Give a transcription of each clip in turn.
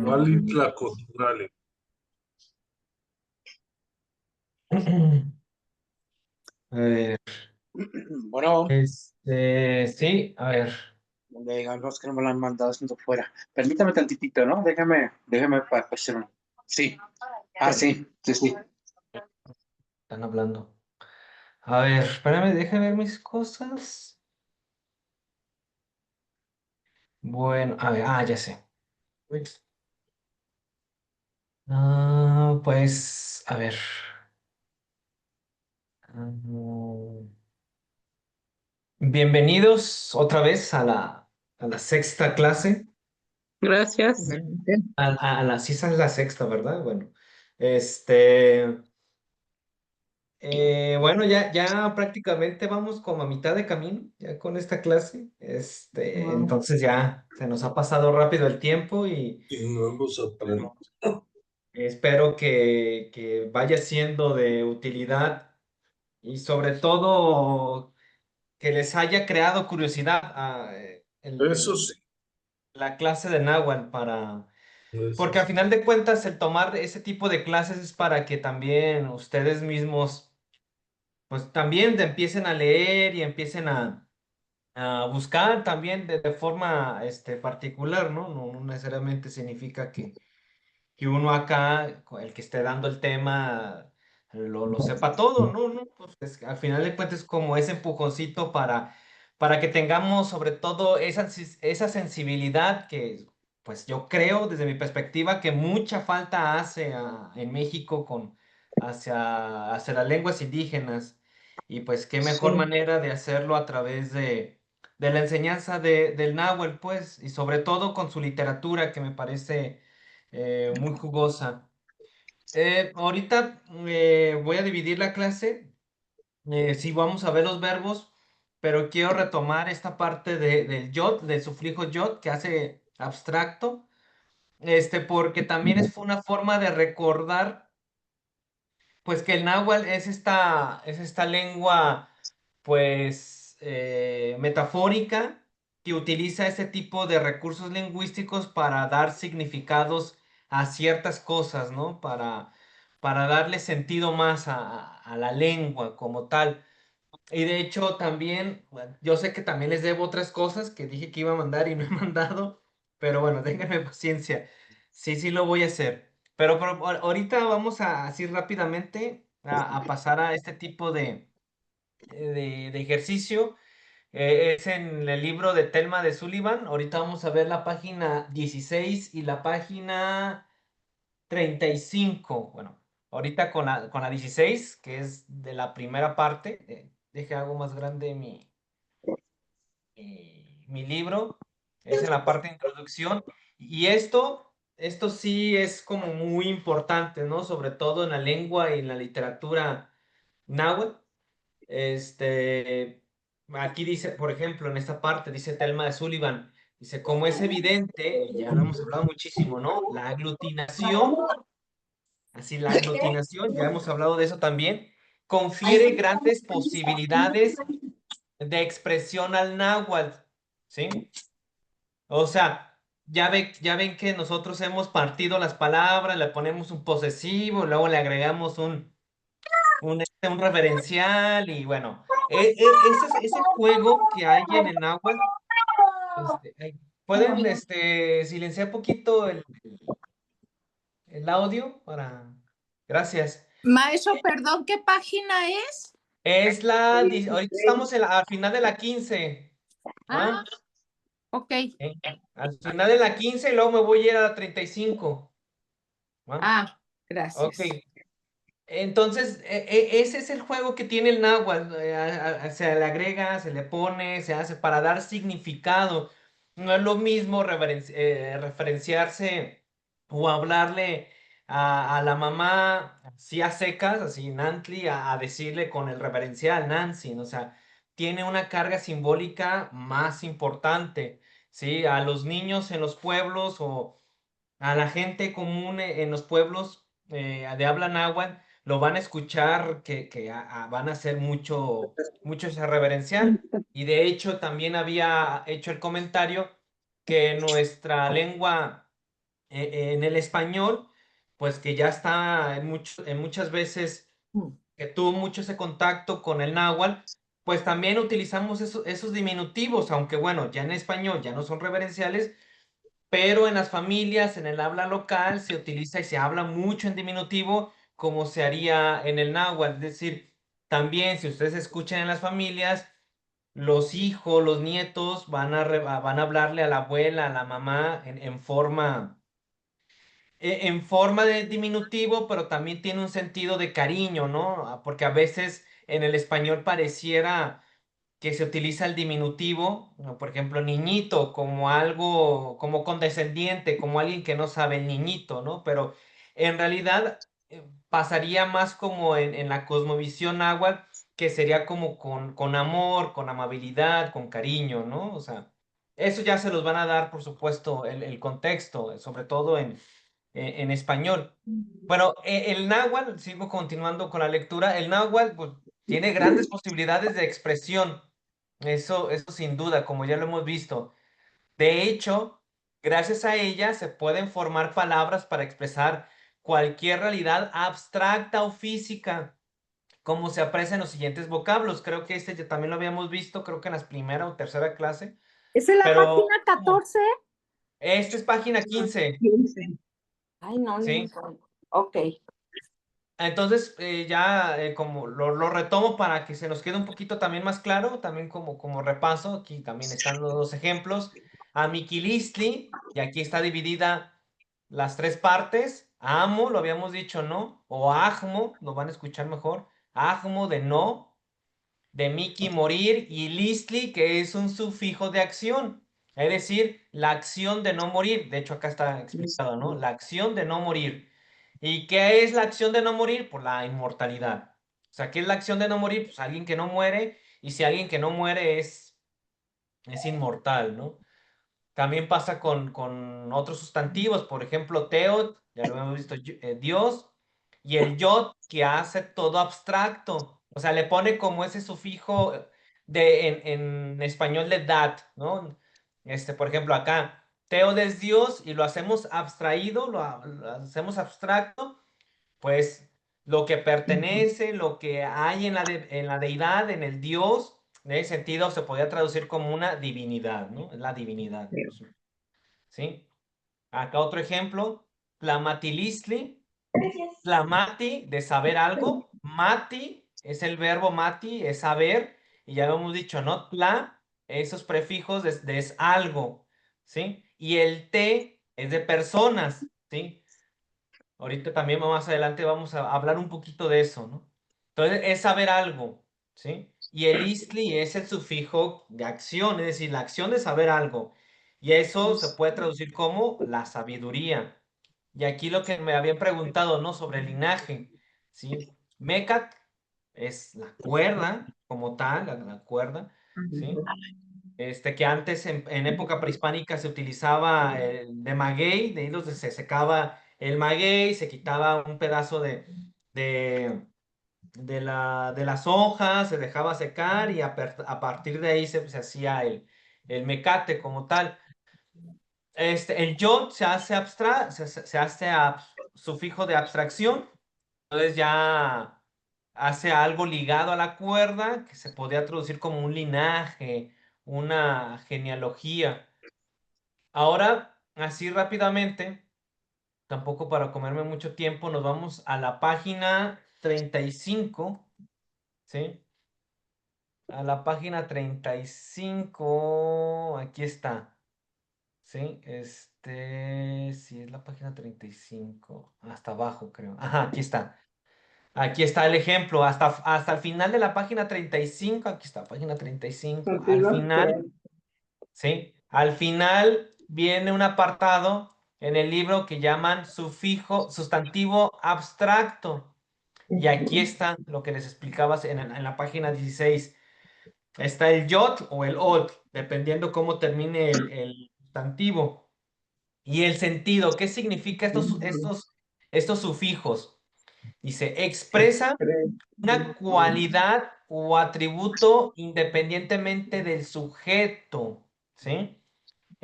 Vali Tlacotonale. A ver, Bueno, sí, a ver. los que no me lo han mandado haciendo fuera. Permítame tantitito, ¿no? Déjame para hacer uno. Sí. Ah, sí. Están hablando. A ver, espérame, déjame ver mis cosas. Bueno, a ver, ya sé. Uy. Pues, a ver. Mm, Bienvenidos otra vez a la sexta clase. Gracias. Sí, esa es la sexta, ¿verdad? Bueno, este, bueno, ya prácticamente vamos como a mitad de camino, ya con esta clase. Wow. Entonces ya se nos ha pasado rápido el tiempo y Y no hemos aprendido. espero que vaya siendo de utilidad y sobre todo que les haya creado curiosidad Eso sí, la clase de Nahuatl eso porque a sí. final de cuentas el tomar ese tipo de clases es para que también ustedes mismos pues también empiecen a leer y empiecen a buscar también de forma particular, ¿no? No necesariamente significa que uno acá, el que esté dando el tema, lo sepa todo, ¿no? ¿No? Pues al final de cuentas es como ese empujoncito para que tengamos sobre todo esa sensibilidad que, pues yo creo desde mi perspectiva que mucha falta hace en México hacia las lenguas indígenas. Y pues qué mejor Sí. manera de hacerlo a través de la enseñanza del náhuatl, pues, y sobre todo con su literatura que me parece muy jugosa. Ahorita voy a dividir la clase. Sí, vamos a ver los verbos, pero quiero retomar esta parte del yod, del sufijo yod, que hace abstracto, porque también fue una forma de recordar, pues que el náhuatl es esta lengua, pues, metafórica, que utiliza este tipo de recursos lingüísticos para dar significados a ciertas cosas, ¿no? Para darle sentido más a la lengua como tal. Y de hecho también, bueno, yo sé que también les debo otras cosas que dije que iba a mandar y no he mandado, pero bueno, ténganme paciencia. Sí, sí lo voy a hacer. Pero ahorita vamos así rápidamente a pasar a este tipo de ejercicio. Es en el libro de Thelma de Sullivan. Ahorita vamos a ver la página 16 y la página 35. Bueno, ahorita con la 16 que es de la primera parte. Deje algo más grande mi libro. Es en la parte de introducción. Y esto sí es como muy importante, ¿no? Sobre todo en la lengua y en la literatura náhuatl. Aquí dice, por ejemplo, en esta parte, dice Thelma de Sullivan, dice, como es evidente, y ya lo hemos hablado muchísimo, ¿no? La aglutinación, así la aglutinación, ya hemos hablado de eso también, confiere grandes posibilidades de expresión al náhuatl, ¿sí? O sea, ya ven que nosotros hemos partido las palabras, le ponemos un posesivo, luego le agregamos un reverencial y bueno, ese juego que hay en el náhuatl, ¿pueden silenciar poquito el audio Gracias. Maestro, perdón, ¿qué página es? Ahorita estamos al final de la 15. Ah, ¿Va? ok. Eh, Al final de la 15 y luego me voy a ir a la 35. ¿Va? Ah, Ok. gracias. Entonces, ese es el juego que tiene el náhuatl. Se le agrega, se le pone, se hace para dar significado. No es lo mismo referenciarse o hablarle a la mamá, así a secas, así Nantli, a decirle con el reverencial Nancy, ¿no? O sea, tiene una carga simbólica más importante, ¿sí? A los niños en los pueblos o a la gente común en los pueblos de habla náhuatl lo van a escuchar que van a hacer mucho ese reverencial. Y de hecho también había hecho el comentario que nuestra lengua En el español, pues que ya está en muchas veces que tuvo mucho ese contacto con el náhuatl, pues también utilizamos esos diminutivos, aunque bueno, ya en español ya no son reverenciales, pero en las familias, en el habla local, se utiliza y se habla mucho en diminutivo, como se haría en el náhuatl. Es decir, también si ustedes escuchan en las familias, los hijos, los nietos van a hablarle a la abuela, a la mamá en forma de diminutivo, pero también tiene un sentido de cariño, ¿no? Porque a veces en el español pareciera que se utiliza el diminutivo, ¿no? Por ejemplo, niñito, como algo, como condescendiente, como alguien que no sabe el niñito, ¿no? Pero en realidad pasaría más como en la cosmovisión náhuatl, que sería como con amor, con amabilidad, con cariño, ¿no? O sea, eso ya se los van a dar, por supuesto, el contexto, sobre todo en español. Bueno, el náhuatl, sigo continuando con la lectura, el náhuatl pues, tiene grandes posibilidades de expresión, eso sin duda, como ya lo hemos visto. De hecho, gracias a ella se pueden formar palabras para expresar cualquier realidad abstracta o física, como se aprecia en los siguientes vocablos. Creo que este ya también lo habíamos visto, creo que en la primera o tercera clase, ¿Es en la pero página 14? esta es página 15, 15. Ay, no, ni me ¿sí? acuerdo. Ok. Entonces, ya como lo retomo para que se nos quede un poquito también más claro, también como repaso, aquí también están los dos ejemplos. Amiquilistli, y aquí está dividida las tres partes. Amo, lo habíamos dicho, ¿no? O ajmo, lo van a escuchar mejor. Ajmo de no, de Miki morir, y listli, que es un sufijo de acción. Es decir, la acción de no morir. De hecho, acá está explicado, ¿no? La acción de no morir. ¿Y qué es la acción de no morir? Pues la inmortalidad. O sea, ¿qué es la acción de no morir? Pues alguien que no muere, y si alguien que no muere es inmortal, ¿no? También pasa con otros sustantivos, por ejemplo, teot, ya lo hemos visto, Dios, y el yod, que hace todo abstracto. O sea, le pone como ese sufijo en español de dat, ¿no? Por ejemplo, acá, teod es Dios y lo hacemos abstraído, lo hacemos abstracto, pues lo que pertenece, lo que hay en la deidad, en el Dios, en ese sentido se podría traducir como una divinidad, ¿no? Es la divinidad, ¿sí? Acá otro ejemplo, Tlamatilisli, Tlamati, de saber algo, Mati, es el verbo mati, es saber, y ya lo hemos dicho, ¿no? Tla, esos prefijos de es algo, ¿sí? Y el te es de personas, ¿sí? Ahorita también más adelante vamos a hablar un poquito de eso, ¿no? Entonces es saber algo, ¿sí? Y el istli es el sufijo de acción, es decir, la acción de saber algo. Y eso se puede traducir como la sabiduría. Y aquí lo que me habían preguntado, ¿no? Sobre el linaje, ¿sí? Mecat es la cuerda como tal, la cuerda, ¿sí? Que antes en época prehispánica se utilizaba de maguey, de hilos se secaba el maguey, se quitaba un pedazo de, de las hojas, se dejaba secar y a partir de ahí se hacía el mecate como tal. El yod se hace se hace sufijo de abstracción, entonces ya hace algo ligado a la cuerda que se podría traducir como un linaje, una genealogía. Ahora, así rápidamente, tampoco para comerme mucho tiempo, nos vamos a la página 35, ¿sí? A la página 35, aquí está, ¿sí? Sí, es la página 35, hasta abajo creo. Ajá, aquí está. Aquí está el ejemplo, hasta el final de la página 35, aquí está, página 35, al final, ¿sí? Al final viene un apartado en el libro que llaman sustantivo abstracto. Y aquí está lo que les explicaba en la página 16. Está el yod o el od, dependiendo cómo termine el sustantivo. Y el sentido, ¿qué significa estos sufijos? Dice, expresa una cualidad o atributo independientemente del sujeto, ¿sí?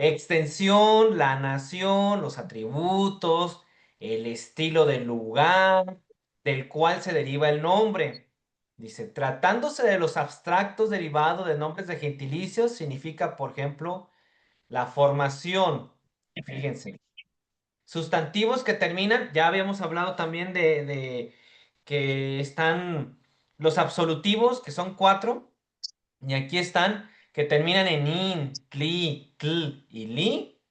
extensión, la nación, los atributos, el estilo del lugar del cual se deriva el nombre. Dice, tratándose de los abstractos derivados de nombres de gentilicios, significa, por ejemplo, la formación. Fíjense. Sustantivos que terminan, ya habíamos hablado también de que están los absolutivos, que son 4, y aquí están que terminan en in, cli, cl y li,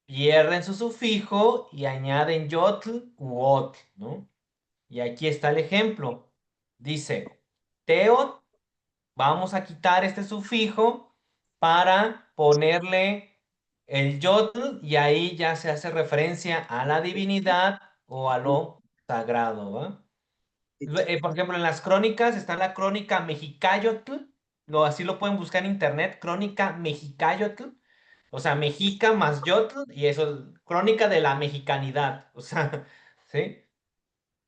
pierden su sufijo y añaden yotl u otl, ¿no? Y aquí está el ejemplo. Dice, teot, vamos a quitar este sufijo para ponerle el yotl y ahí ya se hace referencia a la divinidad o a lo sagrado, ¿va? Por ejemplo, en las crónicas está la crónica Mexicayotl, así lo pueden buscar en internet, crónica Mexicayotl, o sea, mexica más yotl, y eso, crónica de la mexicanidad, o sea, ¿sí?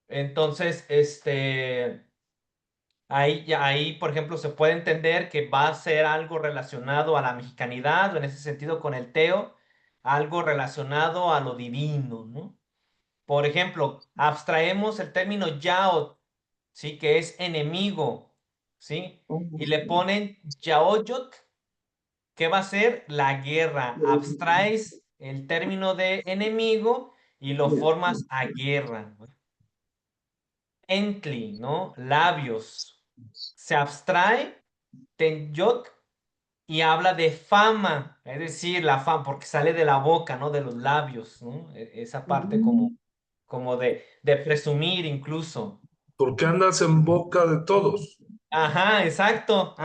Entonces, ahí, por ejemplo, se puede entender que va a ser algo relacionado a la mexicanidad, o en ese sentido con el teo, algo relacionado a lo divino, ¿no? Por ejemplo, abstraemos el término yaot, ¿sí? Que es enemigo, ¿sí? Y le ponen yaoyot, que va a ser la guerra. Abstraes el término de enemigo y lo formas a guerra, ¿no? Entli, ¿no? Labios. Se abstrae tenyot y habla de fama, es decir, la fama, porque sale de la boca, ¿no? De los labios, ¿no? Esa parte como de presumir incluso. Porque andas en boca de todos. Ajá, exacto.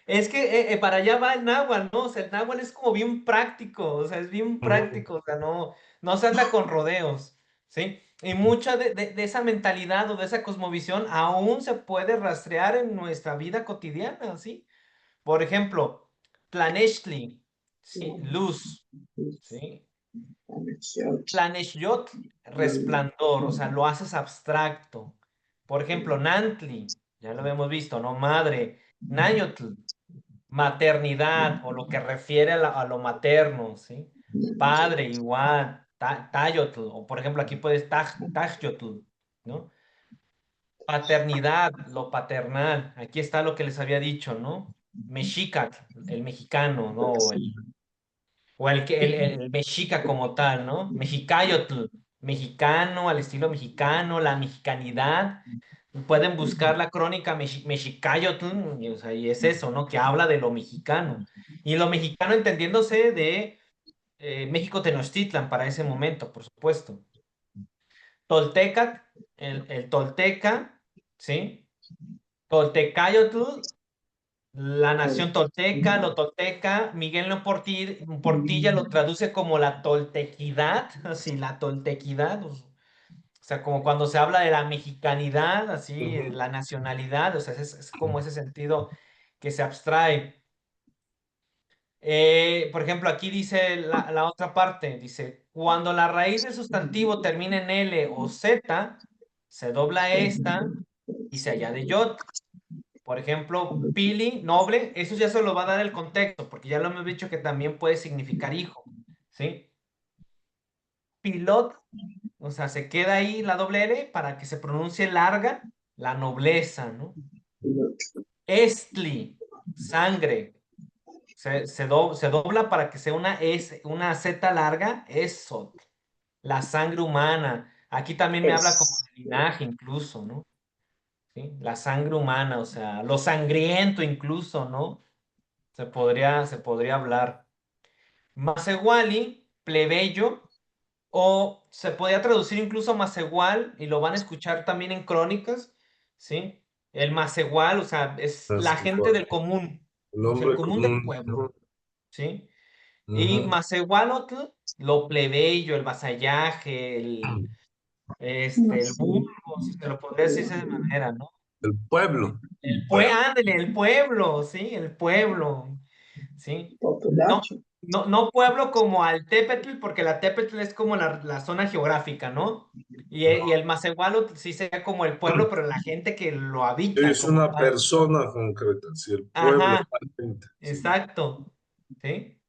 Es que para allá va el náhuatl, ¿no? O sea, el náhuatl es como bien práctico, o sea, es bien práctico, o sea, no se anda con rodeos, ¿sí? Y mucha de esa mentalidad o de esa cosmovisión aún se puede rastrear en nuestra vida cotidiana, ¿sí? Por ejemplo, Tlanechtli, ¿sí? Luz, ¿sí? Tlaneshyot, resplandor, o sea, lo haces abstracto. Por ejemplo, Nantli, ya lo habíamos visto, ¿no? Madre. Nayotl, maternidad, o lo que refiere a lo materno, ¿sí? Padre, igual. Tayotl, o por ejemplo, aquí puedes Tajyotl, ¿no? Paternidad, lo paternal. Aquí está lo que les había dicho, ¿no? Mexicat, el mexicano, ¿no? O el mexica como tal, ¿no? Mexicayotl, mexicano, al estilo mexicano, la mexicanidad. Pueden buscar la crónica Mexicayotl, y, o sea, y es eso, ¿no? Que habla de lo mexicano. Y lo mexicano entendiéndose de México Tenochtitlan para ese momento, por supuesto. Tolteca, el tolteca, ¿sí? Toltecayotl, la nación tolteca, lo tolteca, Miguel no Portilla lo traduce como la toltequidad, así, la toltequidad, o sea, como cuando se habla de la mexicanidad, así, Ujú. la nacionalidad, o sea, es como ese sentido que se abstrae. Por ejemplo, aquí dice la otra parte, dice, cuando la raíz del sustantivo termina en L o Z, se dobla esta y se añade yot. Por ejemplo, pili, noble, eso ya se lo va a dar el contexto, porque ya lo hemos dicho que también puede significar hijo, ¿sí? Pilot, o sea, se queda ahí la doble L para que se pronuncie larga, la nobleza, ¿no? Estli, sangre, se dobla para que sea una Z larga, esot, la sangre humana. Aquí también me habla como de linaje incluso, ¿no? ¿Sí? La sangre humana, o sea, lo sangriento incluso, ¿no? Se podría hablar. Masewali, plebeyo, o se podría traducir incluso Masegual, y lo van a escuchar también en crónicas, ¿sí? El Masegual, o sea, es la Así gente igual. del común, El o sea, el hombre común del común. pueblo, ¿sí? Y Ujú. Masegualotl, lo plebeyo, el vasallaje, el burgo, si se lo podría decir de esa manera, ¿no? El pueblo. Ándale, el pueblo, ¿sí? El pueblo, ¿sí? No, no pueblo como Altepetl, porque la Tepetl es como la zona geográfica, ¿no? Y el Macehualo sí sería como el pueblo, pero la gente que lo habita Es como una tal. persona concreta, si el pueblo, Ajá, la gente, sí. exacto, ¿sí?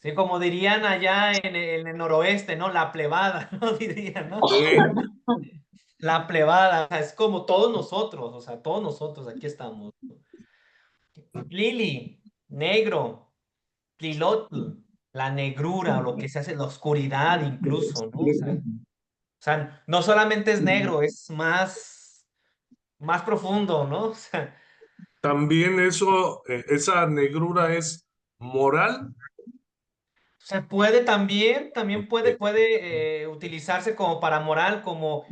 Sí, como dirían allá en el noroeste, ¿no? La plebada, ¿no? Dirían, ¿no? Sí, La plebada, o sea, es como todos nosotros, o sea, todos nosotros aquí estamos. Lili, negro, tlilotl, la negrura, o lo que se hace, la oscuridad incluso, ¿no? O sea, no solamente es negro, es más profundo, ¿no? O sea, también eso, esa negrura es moral. se puede también puede utilizarse como para moral, como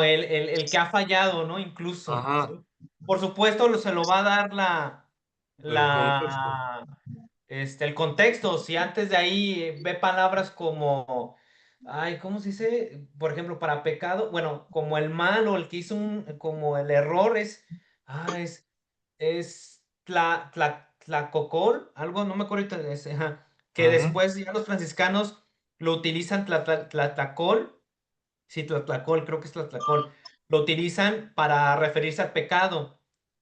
el que ha fallado, ¿no? Incluso, Ajá, ¿sí? Por supuesto, se lo va a dar el contexto. el contexto. Si antes de ahí ve palabras como, ay, ¿cómo se dice? Por ejemplo, para pecado, bueno, como el mal o el que hizo como el error es tlacocol, algo, no me acuerdo ahorita, ajá, que Ujú, después ya los franciscanos lo utilizan tlatlacol, sí, tlatlacol, creo que es tlatlacol, lo utilizan para referirse al pecado,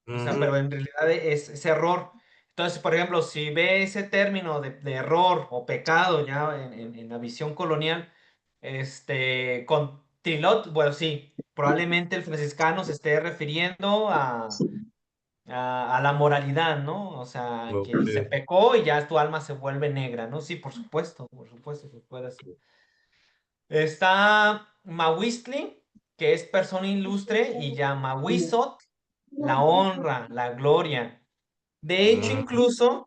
o sea, ujú, pero en realidad es error. Entonces, por ejemplo, si ve ese término de error o pecado ya en la visión colonial, con trilot, bueno, sí, probablemente el franciscano se esté refiriendo a la moralidad, ¿no? O sea, que se ok. pecó y ya tu alma se vuelve negra, ¿no? Sí, por supuesto que puede ser. Está Mahuistli, que es persona ilustre, y ya Mahuizot, la honra, la gloria. De hecho, Mm, incluso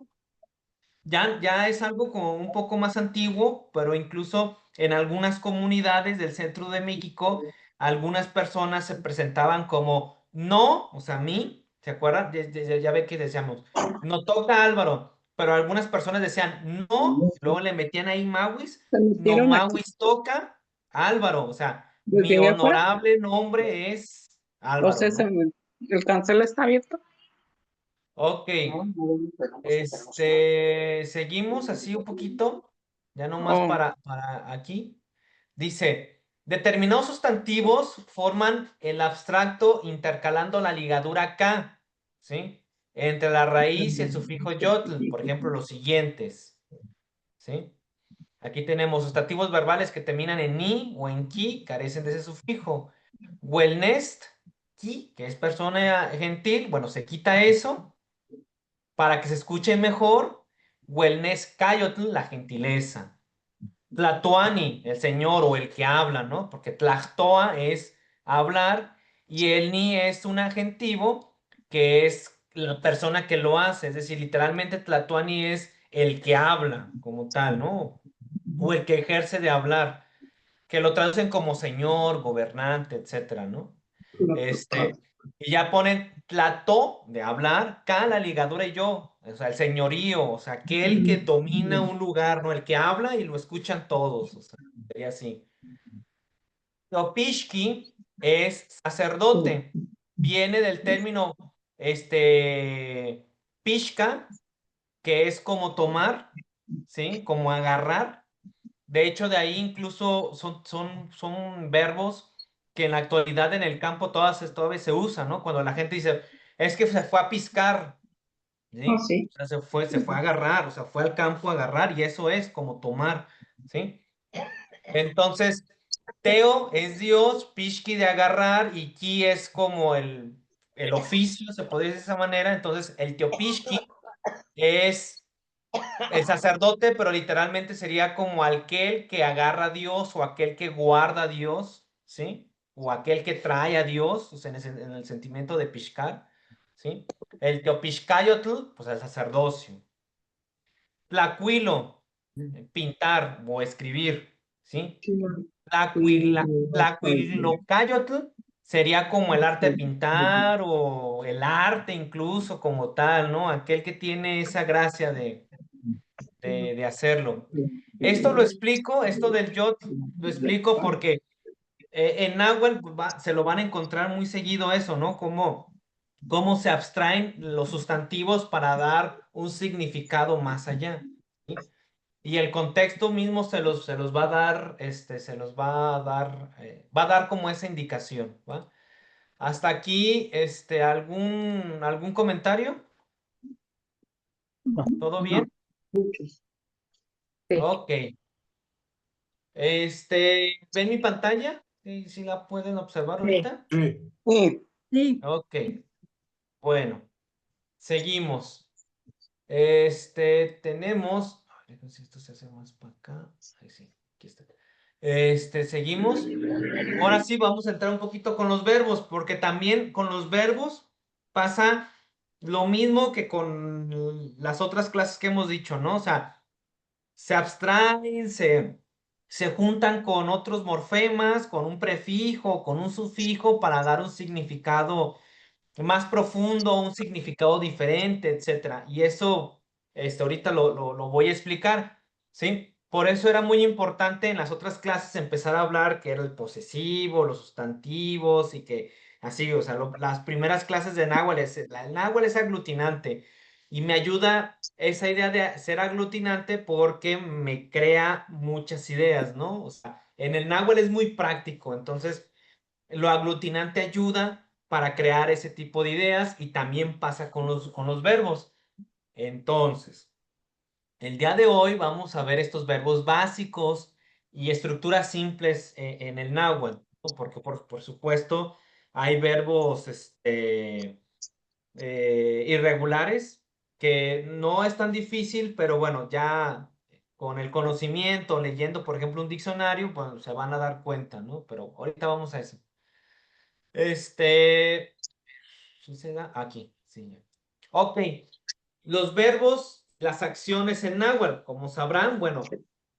ya es algo como un poco más antiguo, pero incluso en algunas comunidades del centro de México, algunas personas se presentaban como no, o sea, mí, ¿se acuerdan? Ya ve que decíamos, no toca Álvaro, pero algunas personas decían no, luego le metían ahí Mawis, Se no metieron aquí, Mawis toca Álvaro, o sea, desde mi allá afuera. honorable nombre es O Álvaro, sea, ¿no? el cancel está abierto. Ok. No, no tenemos nada. Seguimos así un poquito, ya nomás Oh, para aquí. Dice, determinados sustantivos forman el abstracto intercalando la ligadura K, ¿sí? Entre la raíz y el sufijo yotl, por ejemplo, los siguientes, ¿sí? Aquí tenemos sustantivos verbales que terminan en ni o en ki, carecen de ese sufijo. Wellness, ki, que es persona gentil, bueno, se quita eso para que se escuche mejor, wellness cayotl, la gentileza. Tlatoani, el señor o el que habla, ¿no? Porque tlactoa es hablar y el ni es un adjetivo que es la persona que lo hace. Es decir, literalmente tlatoani es el que habla como tal, ¿no? O el que ejerce de hablar, que lo traducen como señor, gobernante, etcétera, ¿no? Y ya ponen plató de hablar, K la ligadura y yo, o sea, el señorío, o sea, aquel que domina un lugar, ¿no? El que habla y lo escuchan todos, o sea, sería así. Topishki es sacerdote, viene del término, pishka, que es como tomar, ¿sí? Como agarrar. De hecho, de ahí incluso son verbos que en la actualidad en el campo todavía se usan, ¿no? Cuando la gente dice, es que se fue a piscar, oh, ¿sí? sí. O sea, se fue a agarrar, o sea, fue al campo a agarrar y eso es como tomar, ¿sí? Entonces, Teo es Dios, Pishki de agarrar y Ki es como el oficio, se podría decir de esa manera. Entonces, el Teopishki es el sacerdote, pero literalmente sería como aquel que agarra a Dios o aquel que guarda a Dios, ¿sí? O aquel que trae a Dios, o sea, en el sentimiento de Pishkar, ¿sí? El Teopishkayotl, pues el sacerdocio. Tlacuilo, pintar o escribir, ¿sí? Tlacuilocayotl sería como el arte de pintar o el arte incluso como tal, ¿no? Aquel que tiene esa gracia de hacerlo. Esto del yot, lo explico porque en náhuatl pues, se lo van a encontrar muy seguido eso, ¿no? Cómo se abstraen los sustantivos para dar un significado más allá, ¿sí? Y el contexto mismo se los va a dar, va a dar como esa indicación, ¿va? Hasta aquí, ¿algún comentario? ¿Todo bien? Sí. Ok. ¿Ven mi pantalla? ¿Sí, sí la pueden observar ahorita? Sí, Sí. Sí. Ok. Bueno, seguimos. Tenemos. A ver si esto se hace más para acá. Ahí sí, aquí está. Seguimos. Ahora sí, vamos a entrar un poquito con los verbos, porque también con los verbos pasa lo mismo que con las otras clases que hemos dicho, ¿no? O sea, se abstraen, se juntan con otros morfemas, con un prefijo, con un sufijo para dar un significado más profundo, un significado diferente, etcétera. Y eso, ahorita lo voy a explicar, ¿sí? Por eso era muy importante en las otras clases empezar a hablar que era el posesivo, los sustantivos y que así, o sea, las primeras clases de náhuatl, el náhuatl es aglutinante y me ayuda esa idea de ser aglutinante porque me crea muchas ideas, ¿no? O sea, en el náhuatl es muy práctico, entonces lo aglutinante ayuda para crear ese tipo de ideas y también pasa con los verbos. Entonces, el día de hoy vamos a ver estos verbos básicos y estructuras simples en el náhuatl, ¿no? Porque por supuesto hay verbos irregulares que no es tan difícil, pero bueno, ya con el conocimiento, leyendo por ejemplo un diccionario, pues se van a dar cuenta, ¿no? Pero ahorita vamos a eso. ¿Sí se da? Aquí, sí. Ok, los verbos, las acciones en náhuatl, como sabrán, bueno,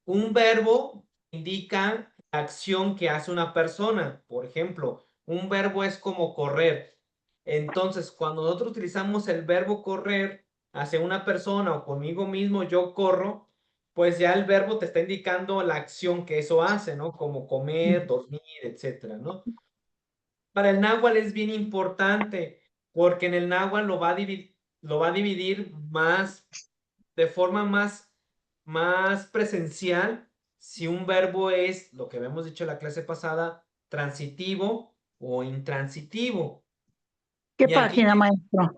un verbo indica la acción que hace una persona. Por ejemplo, un verbo es como correr. Entonces, cuando nosotros utilizamos el verbo correr hacia una persona o conmigo mismo, yo corro, pues ya el verbo te está indicando la acción que eso hace, ¿no? Como comer, dormir, etcétera, ¿no? Para el náhuatl es bien importante porque en el náhuatl lo va a dividir más, de forma más presencial si un verbo es, lo que habíamos dicho en la clase pasada, transitivo o intransitivo. ¿Qué Y aquí, página, maestro?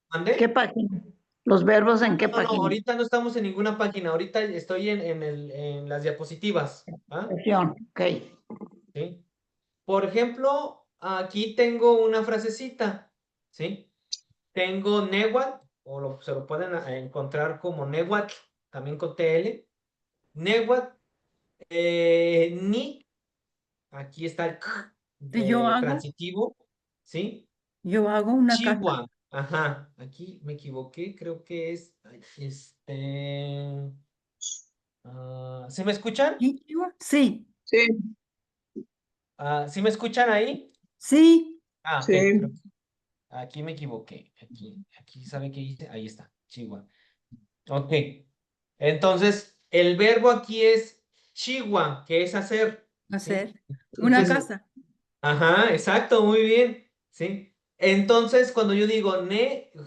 ¿mandé? ¿Qué página? ¿Los verbos en qué No, página? ahorita no estamos en ninguna página, ahorita estoy en las diapositivas. ¿Ah? Sesión, ok. ¿Sí? Por ejemplo, aquí tengo una frasecita, ¿sí? Tengo Nehuatl, o se lo pueden encontrar como Nehuatl, también con TL. Nehuatl, Ni, aquí está el K Y yo de hago, transitivo, ¿sí? yo hago una casa. Chihuahua, ajá, aquí me equivoqué, creo que es, ¿sí me escuchan? ¿Chihuahua? Sí, Sí, ¿Sí me escuchan ahí? sí, Ok, sí. aquí me equivoqué, aquí, ¿sabe qué hice? Ahí está, Chihuahua. Ok. Entonces, el verbo aquí es chihuahua, que es hacer, ¿sí? hacer una Entonces, casa. ajá, exacto, muy bien, ¿sí? Entonces, cuando yo digo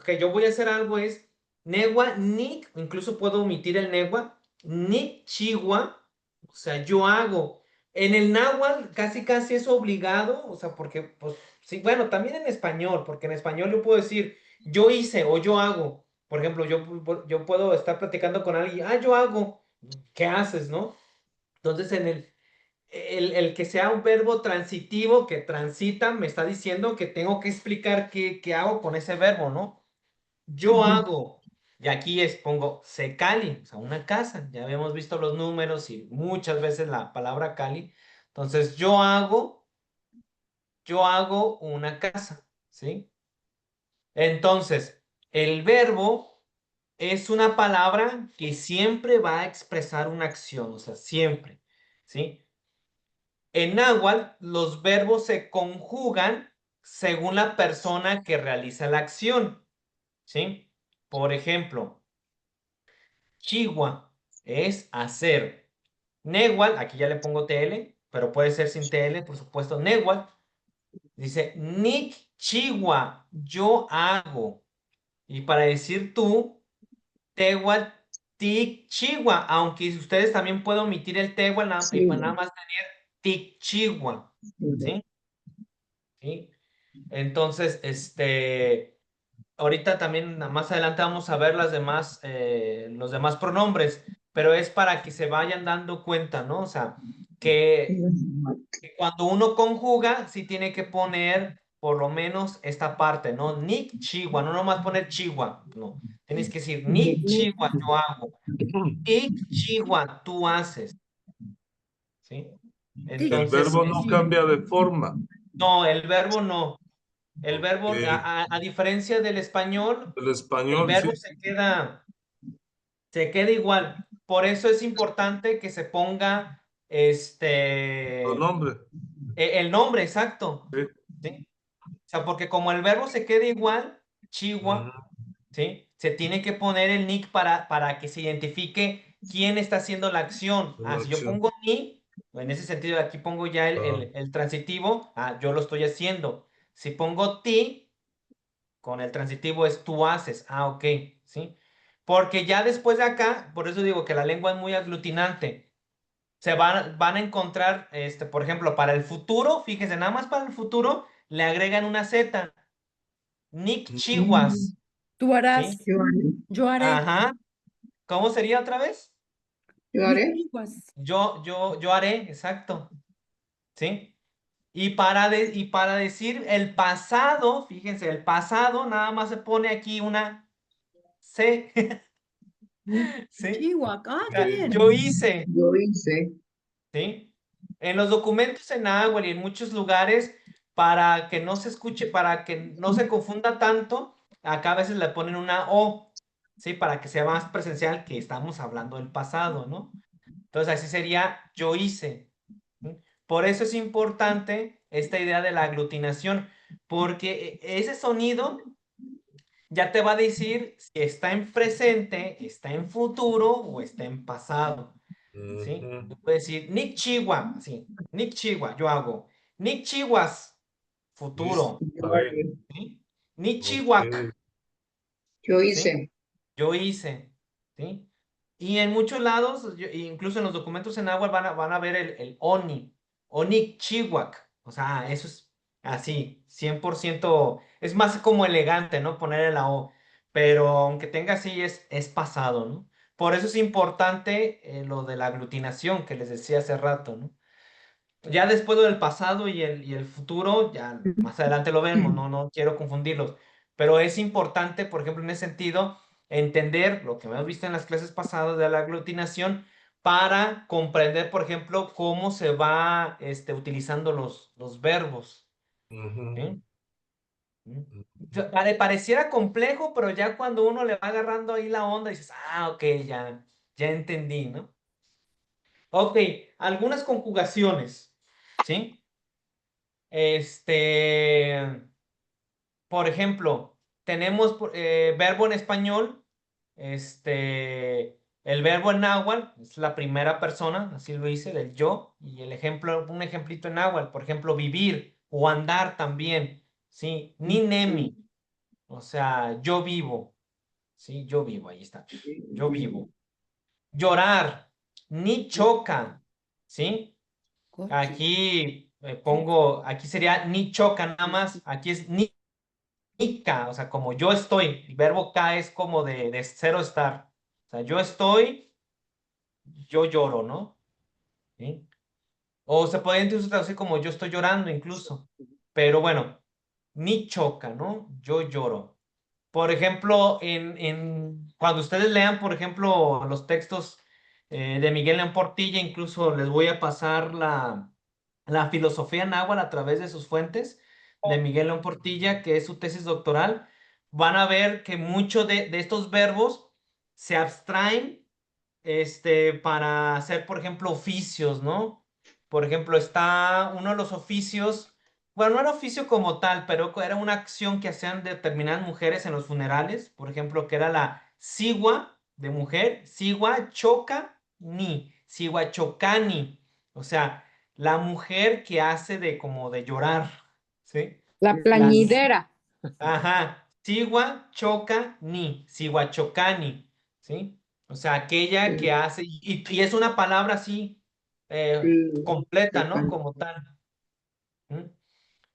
que yo voy a hacer algo es negua, ni, incluso puedo omitir el negua, ni chihuahua, o sea, yo hago. En el náhuatl casi casi es obligado, o sea, porque, pues, sí, bueno, también en español, porque en español yo puedo decir yo hice o yo hago. Por ejemplo, yo puedo estar platicando con alguien, yo hago, ¿qué haces, no? Entonces, el que sea un verbo transitivo que transita me está diciendo que tengo que explicar qué hago con ese verbo, ¿no? Yo hago, y aquí pongo se cali, o sea, una casa. Ya habíamos visto los números y muchas veces la palabra cali. Entonces, yo hago una casa, ¿sí? Entonces, el verbo es una palabra que siempre va a expresar una acción, o sea, siempre, ¿sí? En náhuatl, los verbos se conjugan según la persona que realiza la acción, ¿sí? Por ejemplo, chihuahua es hacer. Néhuatl, aquí ya le pongo TL, pero puede ser sin TL, por supuesto. Néhuatl dice, Nick chihuahua, yo hago. Y para decir tú, Tehuatl, Tic, Chihuahua, aunque ustedes también pueden omitir el Tehuatl y Sí. pues nada más tener Tic, Chihuahua, ¿sí? ¿Sí? Entonces, ahorita también más adelante vamos a ver los demás pronombres, pero es para que se vayan dando cuenta, ¿no? O sea, que cuando uno conjuga, sí tiene que poner por lo menos esta parte, ¿no? Nick Chihuahua, no nomás poner Chihuahua, no. Tienes que decir, Nick Chihuahua, yo hago. Nick Chihuahua, tú haces. ¿Sí? El Entonces, verbo no cambia de forma. no, el verbo no. El verbo, Ok. a diferencia del español, El el español, sí, verbo se queda igual. Por eso es importante que se ponga pronombre. el nombre exacto. Sí. ¿Sí? O sea, porque como el verbo se queda igual, Ujú. Chihuahua, ¿sí? Se tiene que poner el nick para que se identifique quién está haciendo la acción. La Ah, si yo acción. pongo ni, en ese sentido aquí pongo ya Ah, el transitivo, yo lo estoy haciendo. Si pongo ti, con el transitivo es tú haces. Ah, ok, ¿sí? Porque ya después de acá, por eso digo que la lengua es muy aglutinante. Van a encontrar, por ejemplo, para el futuro, fíjense, nada más para el futuro, le agregan una Z. Nick Chihuas, Tú harás, ¿sí? yo haré. Ajá. ¿Cómo sería otra vez? Nick. Yo haré, exacto. ¿Sí? Y para decir el pasado, fíjense, el pasado nada más se pone aquí una C. ¿Sí? Chihuahua. Ah, O está sea, bien. yo hice, Yo hice. ¿sí? En los documentos en Nahuatl y en muchos lugares, para que no se escuche, para que no se confunda tanto, acá a veces le ponen una O, ¿sí? Para que sea más presencial que estamos hablando del pasado, ¿no? Entonces así sería yo hice. ¿Sí? Por eso es importante esta idea de la aglutinación, porque ese sonido ya te va a decir si está en presente, está en futuro o está en pasado. ¿Sí? ujú. Tú puedes decir Nick Chihuahua, sí, Nick Chihuahua, yo hago. Nick Chihuas, Listo. futuro, Yo Está bien. haré. ¿sí? Nick Chihuac, Ok. Yo ¿sí? hice. Yo hice, ¿sí? Y en muchos lados, incluso en los documentos en agua van a ver el Oni, Oni Chihuac, o sea, eso es así, 100%, es más como elegante, ¿no? Ponerle la O, pero aunque tenga así, es pasado, ¿no? Por eso es importante lo de la aglutinación que les decía hace rato, ¿no? Ya después del pasado y el futuro, ya más adelante lo vemos, no quiero confundirlos, pero es importante, por ejemplo, en ese sentido, entender lo que hemos visto en las clases pasadas de la aglutinación para comprender, por ejemplo, cómo se va utilizando los verbos. Ujú. ¿Sí? ¿Mm? Pareciera complejo, pero ya cuando uno le va agarrando ahí la onda, dices, ok, ya entendí, ¿no? Ok, algunas conjugaciones, ¿sí? Por ejemplo, tenemos verbo en español, el verbo en náhuatl es la primera persona, así lo hice, del yo, y el ejemplo, un ejemplito en náhuatl, por ejemplo, vivir o andar también, ¿sí? Ni nemi, o sea, yo vivo, ¿sí? Yo vivo, ahí está, yo vivo. Llorar, ni choca, ¿sí? Coche. Aquí aquí sería ni choca nada más, aquí es ni Ika, o sea, como yo estoy, el verbo K es como de cero estar. O sea, yo estoy, yo lloro, ¿no? ¿Sí? O se puede incluso traducir como yo estoy llorando incluso. Pero bueno, ni choca, ¿no? Yo lloro. Por ejemplo, cuando ustedes lean, por ejemplo, los textos de Miguel León Portilla, incluso les voy a pasar la filosofía náhuatl a través de sus fuentes de Miguel León Portilla, que es su tesis doctoral, van a ver que muchos de estos verbos se abstraen para hacer, por ejemplo, oficios, ¿no? Por ejemplo, está uno de los oficios, bueno, no era oficio como tal, pero era una acción que hacían determinadas mujeres en los funerales, por ejemplo, que era la sigua de mujer, sigua choca ni, sigua chocani, o sea, la mujer que hace de como de llorar, ¿sí? La plañidera. Ajá, sigua choca ni, sigua chocani, ¿sí? O sea, aquella que hace, y es una palabra así completa, ¿no? Como tal. ¿Mm?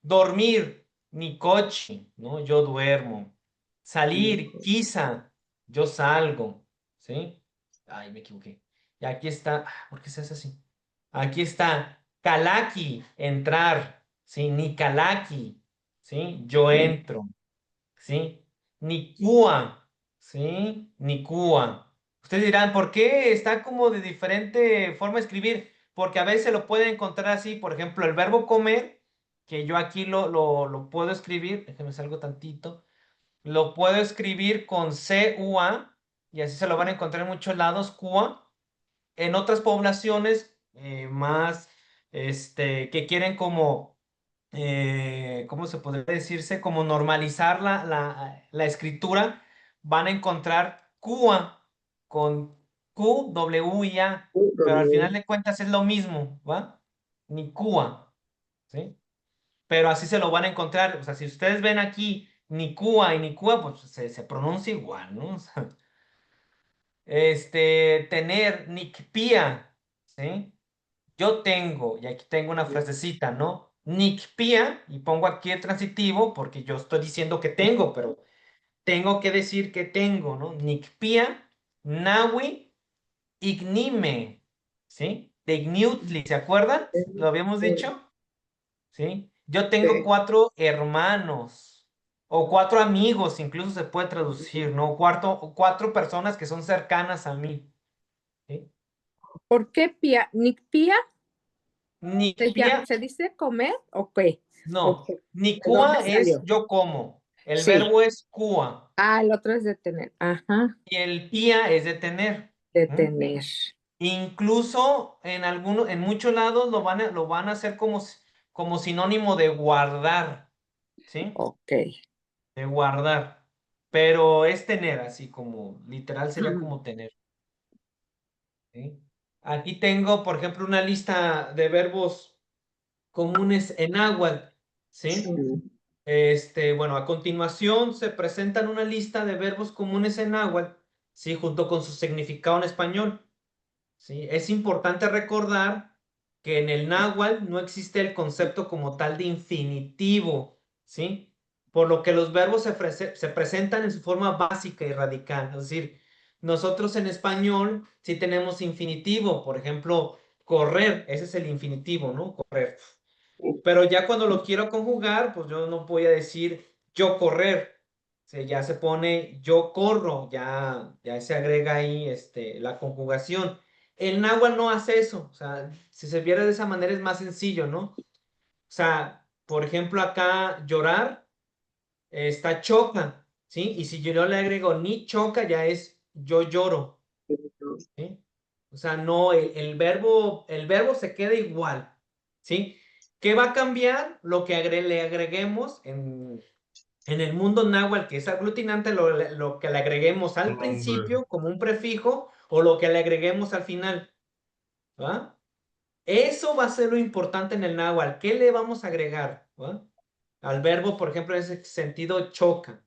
Dormir, ni coche, ¿no? Yo duermo. Salir, quizá, yo salgo, ¿sí? Ay, me equivoqué. Y aquí está, ¿por qué se hace así? Aquí está, kalaki, entrar, ¿sí? Nikalaki, ¿sí? Yo entro, ¿sí? Nikua, ¿sí? Nikua. Ustedes dirán, ¿por qué está como de diferente forma de escribir? Porque a veces lo pueden encontrar así, por ejemplo, el verbo comer, que yo aquí lo puedo escribir, déjenme salgo tantito, lo puedo escribir con C-U-A, y así se lo van a encontrar en muchos lados, CUA. En otras poblaciones más, que quieren como, ¿cómo se podría decirse? Como normalizar la escritura, van a encontrar CUA con Q, W y A, pero al final de cuentas es lo mismo, ¿va? Ni CUA, ¿sí? Pero así se lo van a encontrar. O sea, si ustedes ven aquí Nikua y Nikua, pues se pronuncia igual, ¿no? O sea, tener, Nikpia, ¿sí? Yo tengo, y aquí tengo una frasecita, ¿no? Nikpia, y pongo aquí el transitivo porque yo estoy diciendo que tengo, pero tengo que decir que tengo, ¿no? Nikpia, Nawi, Ignime, ¿sí? De Igniutli, ¿se acuerdan? ¿Lo habíamos dicho? ¿Sí? Yo tengo 4 hermanos o 4 amigos, incluso se puede traducir, ¿no? Cuatro personas que son cercanas a mí. ¿Sí? ¿Por qué pía? ¿Nicpía? Nikpia, ¿Se dice comer o qué? no. ¿De Nikua dónde es salió? yo como. El Sí. verbo es kua. Ah, el otro es de tener. Ajá, Y el pia es de tener. de ¿Mm? tener. Incluso en muchos lados lo van a hacer como sinónimo de guardar. ¿Sí? Ok. De guardar. Pero es tener, así como, literal sería como tener. ¿Sí? Aquí tengo, por ejemplo, una lista de verbos comunes en náhuatl. ¿Sí? Bueno, a continuación se presentan una lista de verbos comunes en náhuatl, ¿sí? Junto con su significado en español. ¿Sí? Es importante recordar que en el náhuatl no existe el concepto como tal de infinitivo, ¿sí? Por lo que los verbos se presentan en su forma básica y radical. Es decir, nosotros en español sí tenemos infinitivo, por ejemplo, correr, ese es el infinitivo, ¿no? Correr. Pero ya cuando lo quiero conjugar, pues yo no voy a decir yo correr. Ya se pone yo corro, ya se agrega ahí la conjugación. El náhuatl no hace eso. O sea, si se viera de esa manera es más sencillo, ¿no? O sea, por ejemplo, acá llorar está choca, ¿sí? Y si yo no le agrego ni choca, ya es yo lloro, ¿sí? O sea, no, el verbo se queda igual, ¿sí? ¿Qué va a cambiar? Lo que le agreguemos en el mundo náhuatl, que es aglutinante, lo que le agreguemos al principio como un prefijo o lo que le agreguemos al final, ¿va? Eso va a ser lo importante en el náhuatl. ¿Qué le vamos a agregar? ¿Va? Al verbo, por ejemplo, en ese sentido, choca.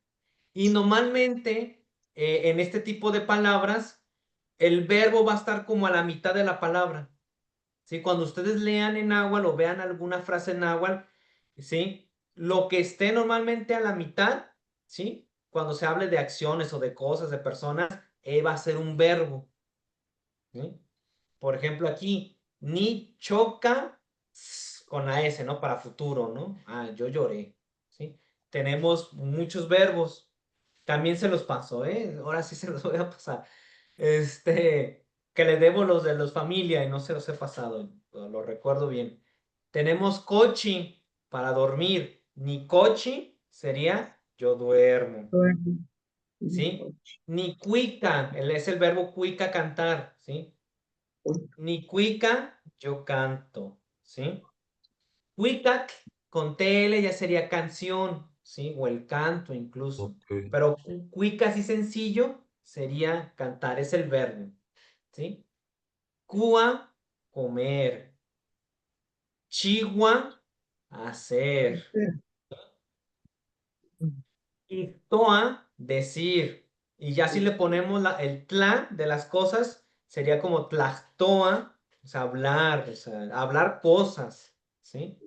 Y normalmente, en este tipo de palabras, el verbo va a estar como a la mitad de la palabra. ¿Sí? Cuando ustedes lean en náhuatl o vean alguna frase en náhuatl, ¿sí? Lo que esté normalmente a la mitad, ¿sí? Cuando se hable de acciones o de cosas, de personas, va a ser un verbo. ¿Sí? Por ejemplo, aquí, ni choca con la S, ¿no? Para futuro, ¿no? Ah, yo lloré, ¿sí? Tenemos muchos verbos. También se los paso, ¿eh? Ahora sí se los voy a pasar. Que le debo los de los familia y no se los he pasado, lo recuerdo bien. Tenemos cochi para dormir. Ni cochi sería yo duermo, ¿sí? Ni cuica, es el verbo cuica, cantar, ¿sí? Ni cuica, yo canto, ¿sí? Cuicac con TL ya sería canción, ¿sí? O el canto incluso. Ok. Pero cuica así sencillo sería cantar, es el verbo, ¿sí? Cua, comer. Chigua, hacer. Ictoa, decir. Y ya si le ponemos el tla de las cosas, sería como tlactoa, o sea, hablar cosas, ¿sí?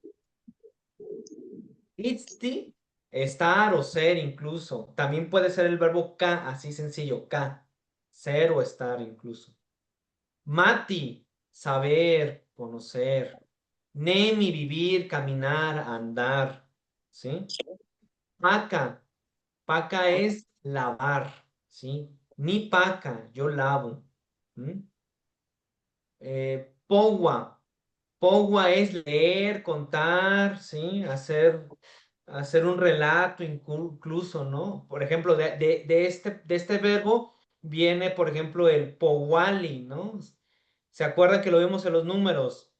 Itzti, estar o ser incluso. También puede ser el verbo ka, así sencillo, ka. Ser o estar incluso. Mati, saber, conocer. Nemi, vivir, caminar, andar. ¿Sí? Paca. Paca es lavar. ¿Sí? Ni paca, yo lavo. ¿Mm? Pogua. Pogua es leer, contar, ¿sí? Hacer un relato incluso, ¿no? Por ejemplo, de este verbo viene, por ejemplo, el powali, ¿no? ¿Se acuerdan que lo vimos en los números?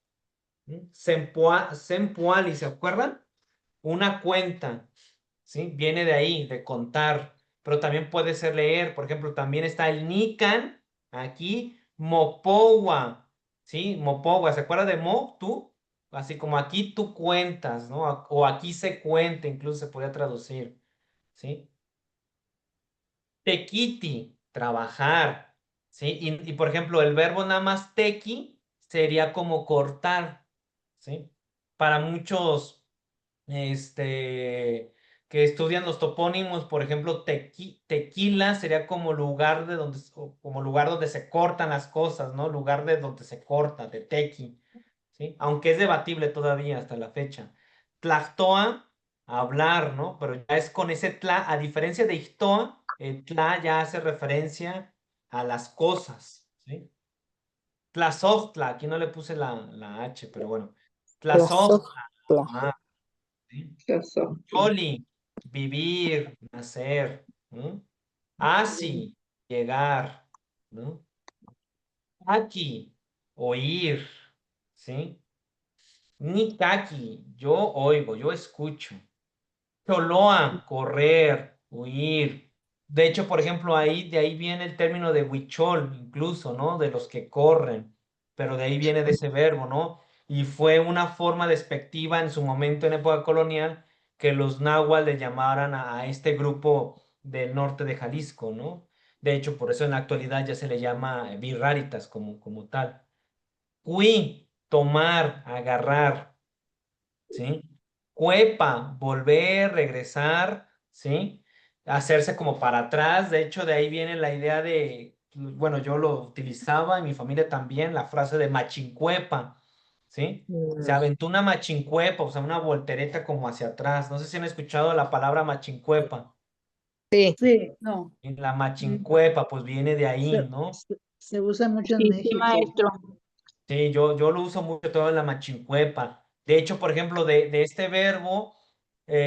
Sempoali, ¿se acuerdan? Una cuenta, ¿sí? Viene de ahí, de contar, pero también puede ser leer. Por ejemplo, también está el nican, aquí, mopowa, ¿sí? Mopowa, ¿se acuerda de mo, tú? Así como aquí tú cuentas, ¿no? O aquí se cuenta, incluso se podría traducir, ¿sí? Tequiti, trabajar, ¿sí? Por ejemplo, el verbo nada más tequi sería como cortar, ¿sí? Para muchos que estudian los topónimos, por ejemplo, tequila sería como lugar de donde, como lugar donde se cortan las cosas, ¿no? Lugar de donde se corta, de tequi, ¿sí? Aunque es debatible todavía hasta la fecha. Tlactoa, hablar, ¿no? Pero ya es con ese tla, a diferencia de ixtoa, el tla ya hace referencia a las cosas, ¿sí? Tlazoctla, aquí no le puse la H, pero bueno. Tlazoctla, Tlazoctla. ¿sí? Yo soy. Yoli, vivir, nacer, ¿no? Asi, llegar, ¿no? Aquí, oír, ¿sí? Nikaki, yo oigo, yo escucho. Choloa, correr, huir. De hecho, por ejemplo, de ahí viene el término de huichol, incluso, ¿no? De los que corren, pero de ahí viene de ese verbo, ¿no? Y fue una forma despectiva en su momento en época colonial que los náhuatl le llamaran a este grupo del norte de Jalisco, ¿no? De hecho, por eso en la actualidad ya se le llama birráritas como tal. Cui, tomar, agarrar. ¿Sí? Cuepa, volver, regresar, ¿sí? Hacerse como para atrás. De hecho, de ahí viene la idea de, bueno, yo lo utilizaba y mi familia también, la frase de machincuepa, ¿sí? Se aventó una machincuepa, o sea, una voltereta como hacia atrás. No sé si han escuchado la palabra machincuepa. Sí. Sí, no. Y la machincuepa, pues viene de ahí, Se, ¿no? se usa mucho en Sí, México. maestro. Sí, yo lo uso mucho todo en la machincuepa. De hecho, por ejemplo, de este verbo,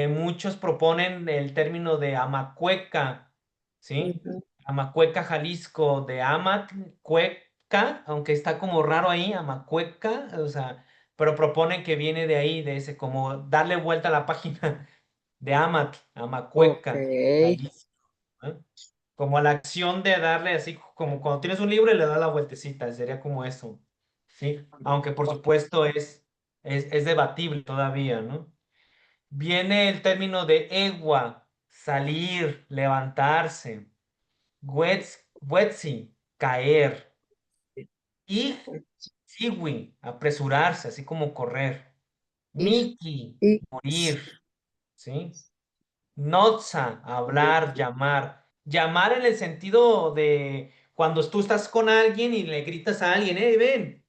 muchos proponen el término de amacueca, ¿sí? Ujú. Amacueca, Jalisco, de amatcueca, aunque está como raro ahí, amacueca, o sea, pero proponen que viene de ahí, de ese, como darle vuelta a la página de amacueca, Ok. Jalisco, ¿eh? Como la acción de darle así, como cuando tienes un libro y le das la vueltecita, sería como eso, ¿sí? Aunque por supuesto es debatible todavía, ¿no? Viene el término de egua, salir, levantarse, wetsi, caer, y siwi, apresurarse, así como correr, miki, Y morir, ¿sí? Notza, hablar, llamar. Llamar en el sentido de cuando tú estás con alguien y le gritas a alguien, hey, ven,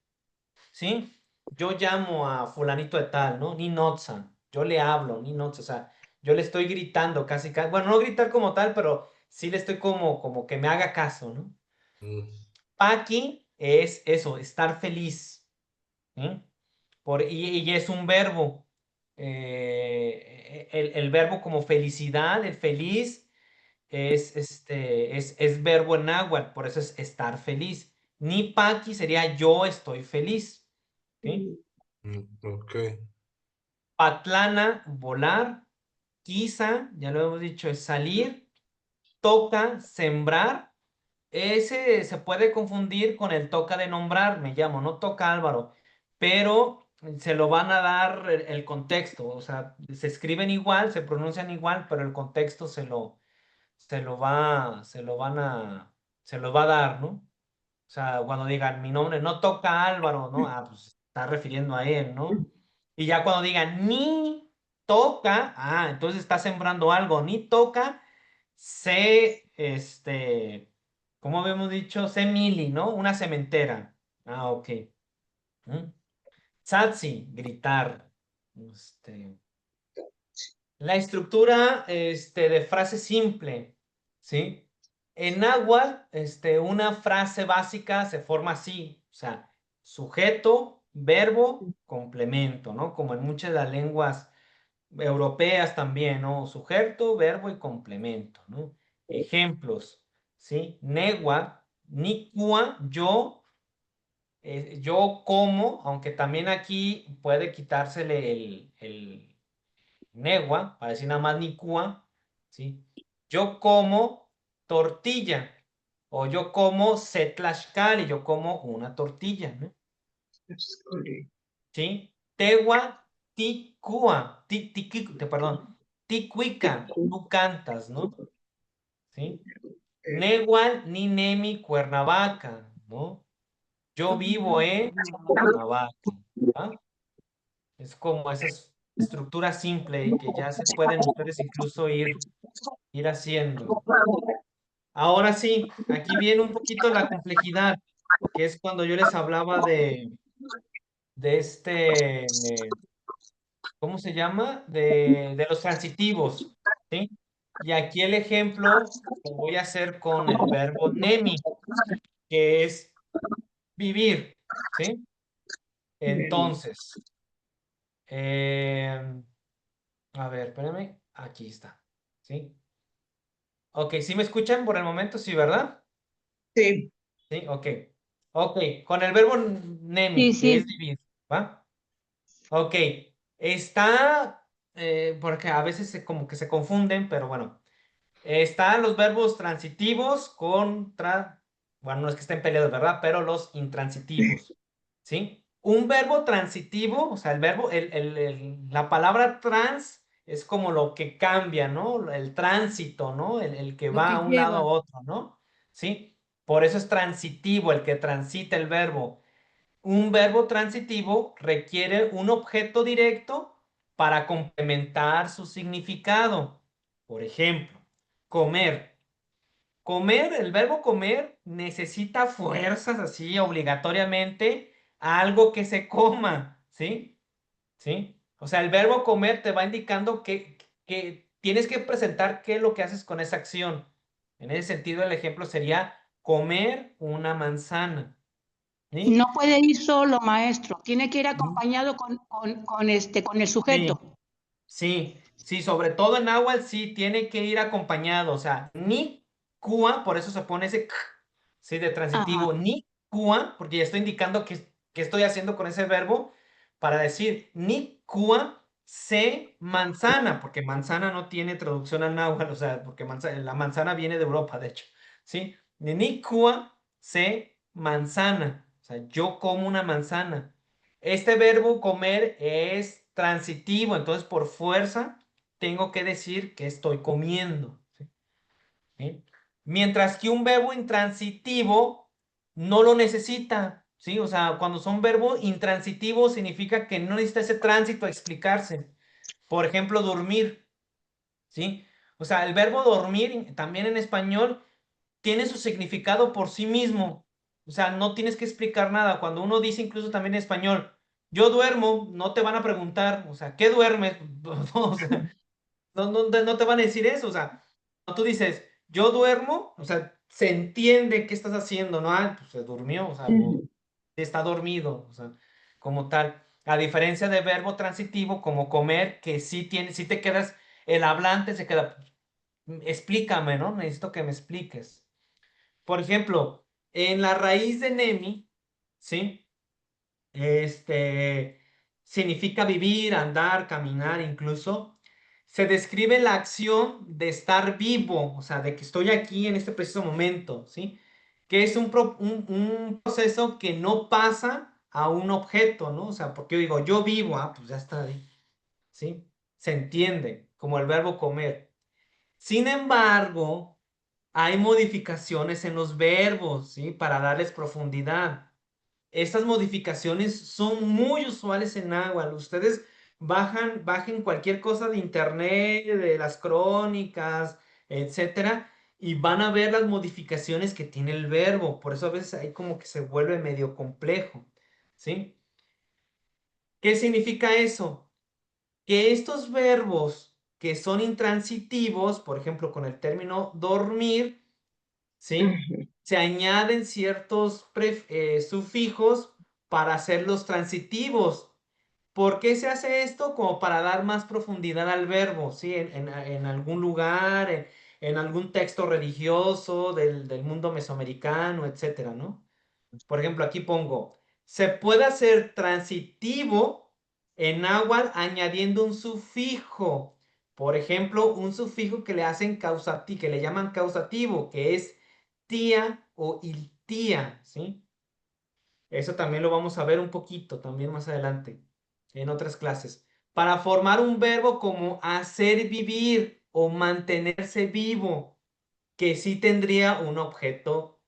¿sí? Yo llamo a fulanito de tal, ¿no? Ni notza, yo le hablo, ni notza, o sea, yo le estoy gritando casi, bueno, no gritar como tal, pero sí le estoy como que me haga caso, ¿no? Mm. Paqui es eso, estar feliz, ¿sí? Y es un verbo. El verbo como felicidad, el feliz, es verbo en náhuatl, por eso es estar feliz. Ni paqui sería yo estoy feliz. ¿Sí? Ok. Patlana, volar. Quizá, ya lo hemos dicho, es salir. Toca, sembrar. Ese se puede confundir con el toca de nombrar, me llamo, no toca Álvaro, pero se lo van a dar el contexto, o sea, se escriben igual, se pronuncian igual, pero el contexto se lo va a dar, ¿no? O sea, cuando digan mi nombre no toca Álvaro, ¿no? Ah, pues se está refiriendo a él, ¿no? Y ya cuando digan ni toca, ah, entonces está sembrando algo, ni toca, se, como habíamos dicho, semili, ¿no? Una cementera, Ah, ok. Tsatsi, gritar. La estructura de frase simple, ¿sí? En náhuatl, una frase básica se forma así, o sea, sujeto, verbo, complemento, ¿no? Como en muchas de las lenguas europeas también, ¿no? Sujeto, verbo y complemento, ¿no? Ejemplos, ¿sí? Negua, nicua, yo como, aunque también aquí puede quitársele el negua, para decir nada más nicua, ¿sí? Yo como tortilla, o yo como setlaxcali, yo como una tortilla, ¿no? ¿Sí? Tegua, ticua, perdón, ticuica, tú cantas, ¿no? ¿Sí? Negual, ni nemi, Cuernavaca, ¿no? Yo vivo en Cuernavaca, ¿ah? Es como esa estructura simple y que ya se pueden ustedes incluso ir haciendo. Ahora sí, aquí viene un poquito la complejidad, que es cuando yo les hablaba de ¿cómo se llama? De los transitivos, ¿sí? Y aquí el ejemplo lo voy a hacer con el verbo nemi, que es vivir, ¿sí? Entonces, a ver, espérame, aquí está, ¿sí? Ok, ¿sí me escuchan por el momento? Sí, ¿verdad? Sí. Sí, ok. Ok, con el verbo nemi, Sí, que es sí. vivir, ¿va? Ok, está, porque a veces como que se confunden, pero bueno. Están los verbos transitivos contra, bueno, no es que estén peleados, ¿verdad? Pero los intransitivos, ¿sí? Un verbo transitivo, o sea, el verbo, la palabra trans es como lo que cambia, ¿no? El tránsito, ¿no? El que Lo va que a un lado a lleva. otro, ¿no? ¿Sí? Por eso es transitivo, el que transita el verbo. Un verbo transitivo requiere un objeto directo para complementar su significado. Por ejemplo, comer. Comer, el verbo comer necesita fuerzas así obligatoriamente a algo que se coma, ¿sí? ¿Sí? O sea, el verbo comer te va indicando que tienes que presentar qué es lo que haces con esa acción. En ese sentido, el ejemplo sería comer una manzana. ¿Sí? No puede ir solo, maestro. Tiene que ir Ujú. acompañado con el Sí, sujeto. sí, sobre todo en náhuatl sí tiene que ir acompañado, o sea, ni cua, por eso se pone ese k, sí, de Ajá. transitivo, ni cua, porque ya estoy indicando qué estoy haciendo con ese verbo para decir ni cua se manzana, porque manzana no tiene traducción al náhuatl, o sea, porque la manzana viene de Europa, de hecho, ¿sí? Ni cua se manzana, o sea, yo como una manzana. Este verbo comer es transitivo, entonces por fuerza tengo que decir que estoy comiendo. ¿Sí? ¿Sí? Mientras que un verbo intransitivo no lo necesita. ¿Sí? O sea, cuando son verbos intransitivos significa que no necesita ese tránsito a explicarse. Por ejemplo, dormir. ¿Sí? O sea, el verbo dormir también en español tiene su significado por sí mismo. O sea, no tienes que explicar nada. Cuando uno dice incluso también en español, yo duermo, no te van a preguntar, o sea, ¿qué duermes? O sea, no te van a decir eso. O sea, cuando tú dices, yo duermo, o sea, se entiende qué estás haciendo, ¿no? Ah, pues se durmió, o sea, está dormido, o sea, como tal. A diferencia de verbo transitivo como comer, que sí tiene, sí te quedas, el hablante se queda, explícame, ¿no? Necesito que me expliques. Por ejemplo, en la raíz de Nemi, ¿sí? Significa vivir, andar, caminar, incluso. Se describe la acción de estar vivo, o sea, de que estoy aquí en este preciso momento, ¿sí? Que es un proceso que no pasa a un objeto, ¿no? O sea, porque yo digo, yo vivo, pues ya está ahí, ¿sí? Se entiende, como el verbo comer. Sin embargo, hay modificaciones en los verbos, ¿sí? Para darles profundidad. Estas modificaciones son muy usuales en náhuatl. Ustedes bajen cualquier cosa de internet, de las crónicas, etcétera, y van a ver las modificaciones que tiene el verbo. Por eso a veces ahí como que se vuelve medio complejo, ¿sí? ¿Qué significa eso? Que estos verbos que son intransitivos, por ejemplo, con el término dormir, ¿sí? Ujú. Se añaden ciertos sufijos para hacerlos transitivos. ¿Por qué se hace esto? Como para dar más profundidad al verbo, ¿sí? En algún lugar, en algún texto religioso del mundo mesoamericano, etcétera, ¿no? Por ejemplo, aquí pongo, se puede hacer transitivo en náhuatl añadiendo un sufijo. Por ejemplo, un sufijo que le hacen causativo, que le llaman causativo, que es tía o iltía, ¿sí? Eso también lo vamos a ver un poquito también más adelante, en otras clases. Para formar un verbo como hacer vivir o mantenerse vivo, que sí tendría un objeto,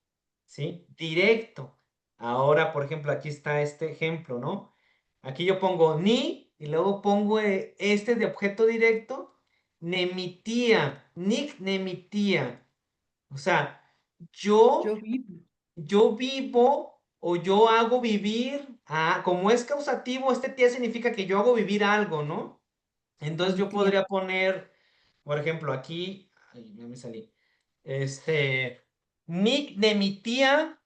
¿sí? Directo. Ahora, por ejemplo, aquí está este ejemplo, ¿no? Aquí yo pongo ni y luego pongo este de objeto directo, nemitía, nick nemitía. O sea, Yo yo vivo. yo vivo o yo hago vivir, como es causativo, este tía significa que yo hago vivir algo, ¿no? A Entonces mi yo tía. podría poner, por ejemplo, aquí, ay, ya me salí, nick de mi tía,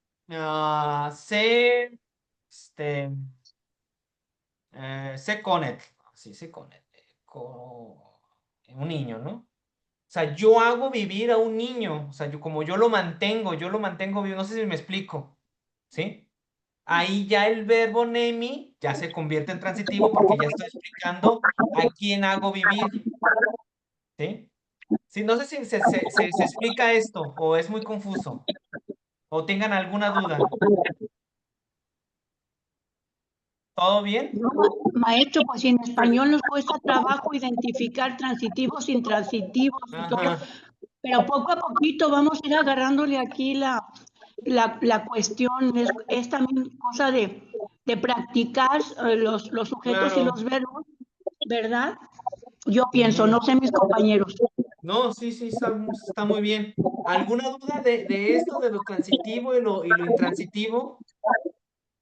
este, se conet, sí, se conet, un niño, ¿no? O sea, yo hago vivir a un niño, o sea, como yo lo mantengo vivo, no sé si me explico, ¿sí? Ahí ya el verbo nemi ya se convierte en transitivo porque ya estoy explicando a quién hago vivir, ¿sí? Sí, no sé si se explica esto o es muy confuso o tengan alguna duda. ¿Todo bien? No, maestro, pues en español nos cuesta trabajo identificar transitivos, intransitivos y todo, Ajá, pero poco a poquito vamos a ir agarrándole aquí la cuestión. Es también cosa de practicar los sujetos y claro. los verbos, ¿verdad? Yo pienso, Ujú. no sé mis compañeros. No, sí, sí, está muy bien. ¿Alguna duda de esto, de lo transitivo y lo intransitivo?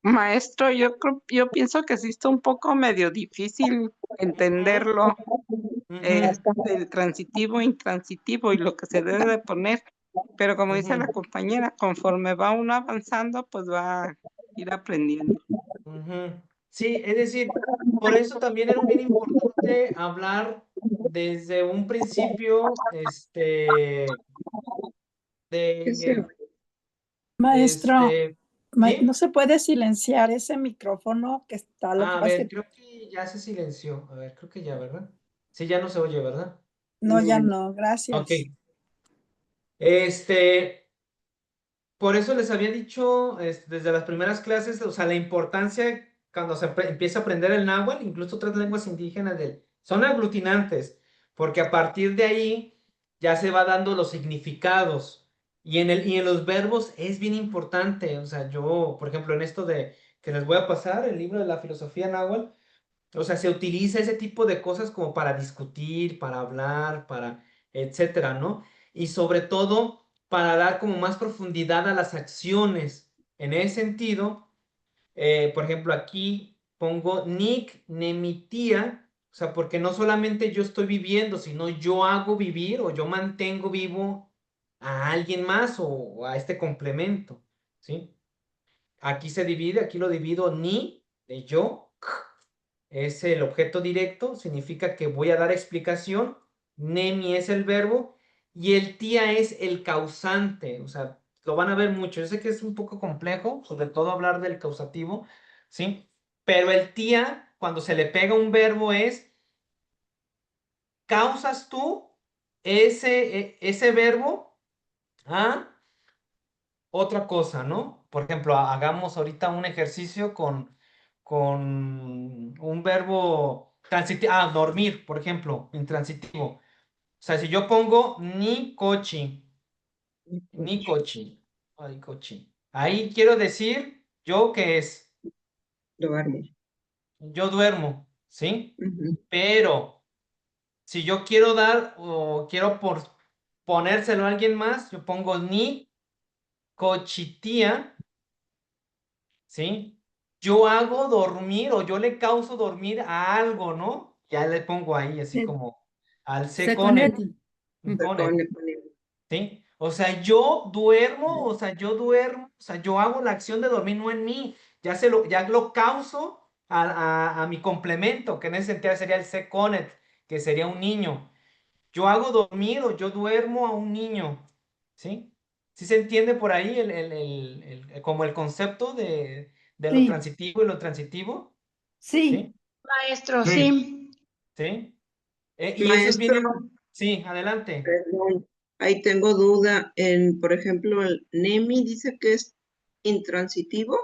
Maestro, yo pienso que sí está un poco medio difícil entenderlo, Ujú, el transitivo, intransitivo y lo que se debe de poner, pero como dice la ujú, compañera, conforme va uno avanzando, pues va a ir aprendiendo. ujú. Sí, es decir, por eso también era bien importante hablar desde un principio, ¿Qué se de, oye? Maestro, este, ¿no ¿sí? se puede silenciar ese micrófono que está? Lo que A pasa es ver, que creo que ya se silenció. A ver, creo que ya, ¿verdad? Sí, ya no se oye, ¿verdad? no, ya No, no, Ok. gracias. Por eso les había dicho desde las primeras clases, o sea, la importancia cuando se empieza a aprender el náhuatl, incluso otras lenguas indígenas, son aglutinantes, porque a partir de ahí ya se va dando los significados. Y en los verbos es bien importante. O sea, yo, por ejemplo, en esto de que les voy a pasar, el libro de la filosofía náhuatl, o sea, se utiliza ese tipo de cosas como para discutir, para hablar, para etcétera, ¿no? Y sobre todo para dar como más profundidad a las acciones. En ese sentido, por ejemplo, aquí pongo Nick Nemitía, o sea, porque no solamente yo estoy viviendo, sino yo hago vivir o yo mantengo vivo a alguien más o a este complemento, ¿sí? Aquí se divide, aquí lo divido ni de yo, es el objeto directo, significa que voy a dar explicación, nemi es el verbo y el tía es el causante, o sea, lo van a ver mucho. Yo sé que es un poco complejo, sobre todo hablar del causativo, ¿sí? Pero el tía, cuando se le pega un verbo es, causas tú ese verbo a otra cosa, ¿no? Por ejemplo, hagamos ahorita un ejercicio con un verbo transitivo, dormir, por ejemplo, intransitivo. O sea, si yo pongo ni cochi, ay, cochi. Ahí quiero decir yo que es, duermo. yo duermo, ¿sí? Ujú. Pero si yo quiero dar o quiero ponérselo a alguien más, yo pongo ni cochitía, ¿sí? Yo hago dormir o yo le causo dormir a algo, ¿no? Ya le pongo ahí así Se- como al Seconet. Pone, pone. ¿sí? O sea, yo duermo, o sea, yo hago la acción de dormir, no en mí, ya lo causo a mi complemento, que en ese sentido sería el seconet, que sería un niño. Yo hago dormir o yo duermo a un niño, ¿sí? ¿Sí se entiende por ahí como el concepto de lo Sí, transitivo y lo transitivo? sí. ¿Sí? Maestro, Sí. sí. ¿Sí? Y eso es Maestro, bien. Sí, adelante. perdón, ahí tengo duda. Por ejemplo, el NEMI dice que es intransitivo,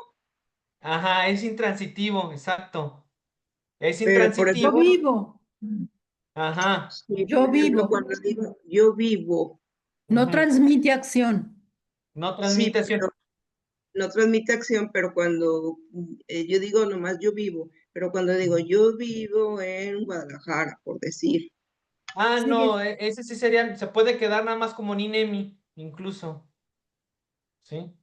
Ajá, es intransitivo, exacto. Es pero por Yo intransitivo. ejemplo, vivo, Ajá. sí, yo por ejemplo, vivo. cuando digo yo vivo, No Ujú. transmite acción. No sí, transmite acción. pero no transmite acción, pero cuando yo digo nomás yo vivo, pero cuando digo yo vivo en Guadalajara, por decir, Ah, Sigue. no, ese sí sería, se puede quedar nada más como Ninemi, incluso. ¿Sí?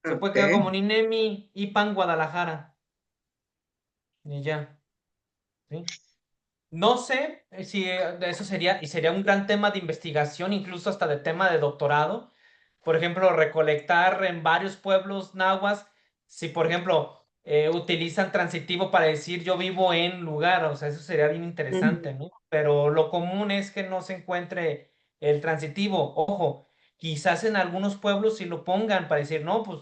Se puede ok, quedar como Ninemi, Ipan, Guadalajara. Y ya. ¿Sí? No sé si eso sería, y sería un gran tema de investigación, incluso hasta de tema de doctorado. Por ejemplo, recolectar en varios pueblos nahuas, si por ejemplo utilizan transitivo para decir yo vivo en lugar, o sea, eso sería bien interesante, ¿no? Pero lo común es que no se encuentre el transitivo. Ojo, quizás en algunos pueblos sí lo pongan para decir, no, pues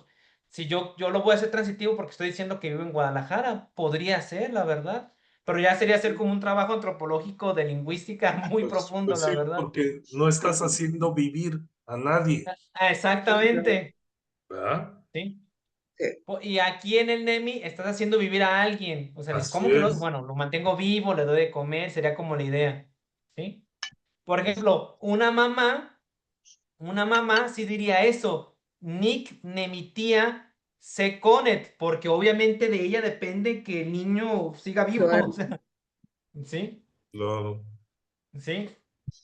si yo lo voy a hacer transitivo porque estoy diciendo que vivo en Guadalajara, podría ser, la verdad. Pero ya sería hacer como un trabajo antropológico de lingüística muy profundo, Pues la sí, verdad. porque no estás haciendo vivir a nadie, Exactamente, ¿verdad? ¿sí? sí, Y aquí en el NEMI estás haciendo vivir a alguien. O sea, dices, Así ¿cómo que lo? es. Bueno, lo mantengo vivo, le doy de comer, sería como la idea, ¿sí? Por ejemplo, una mamá sí diría eso. Nick nemitía se conet, porque obviamente de ella depende que el niño siga vivo, o claro, sea, ¿sí? Claro. ¿Sí?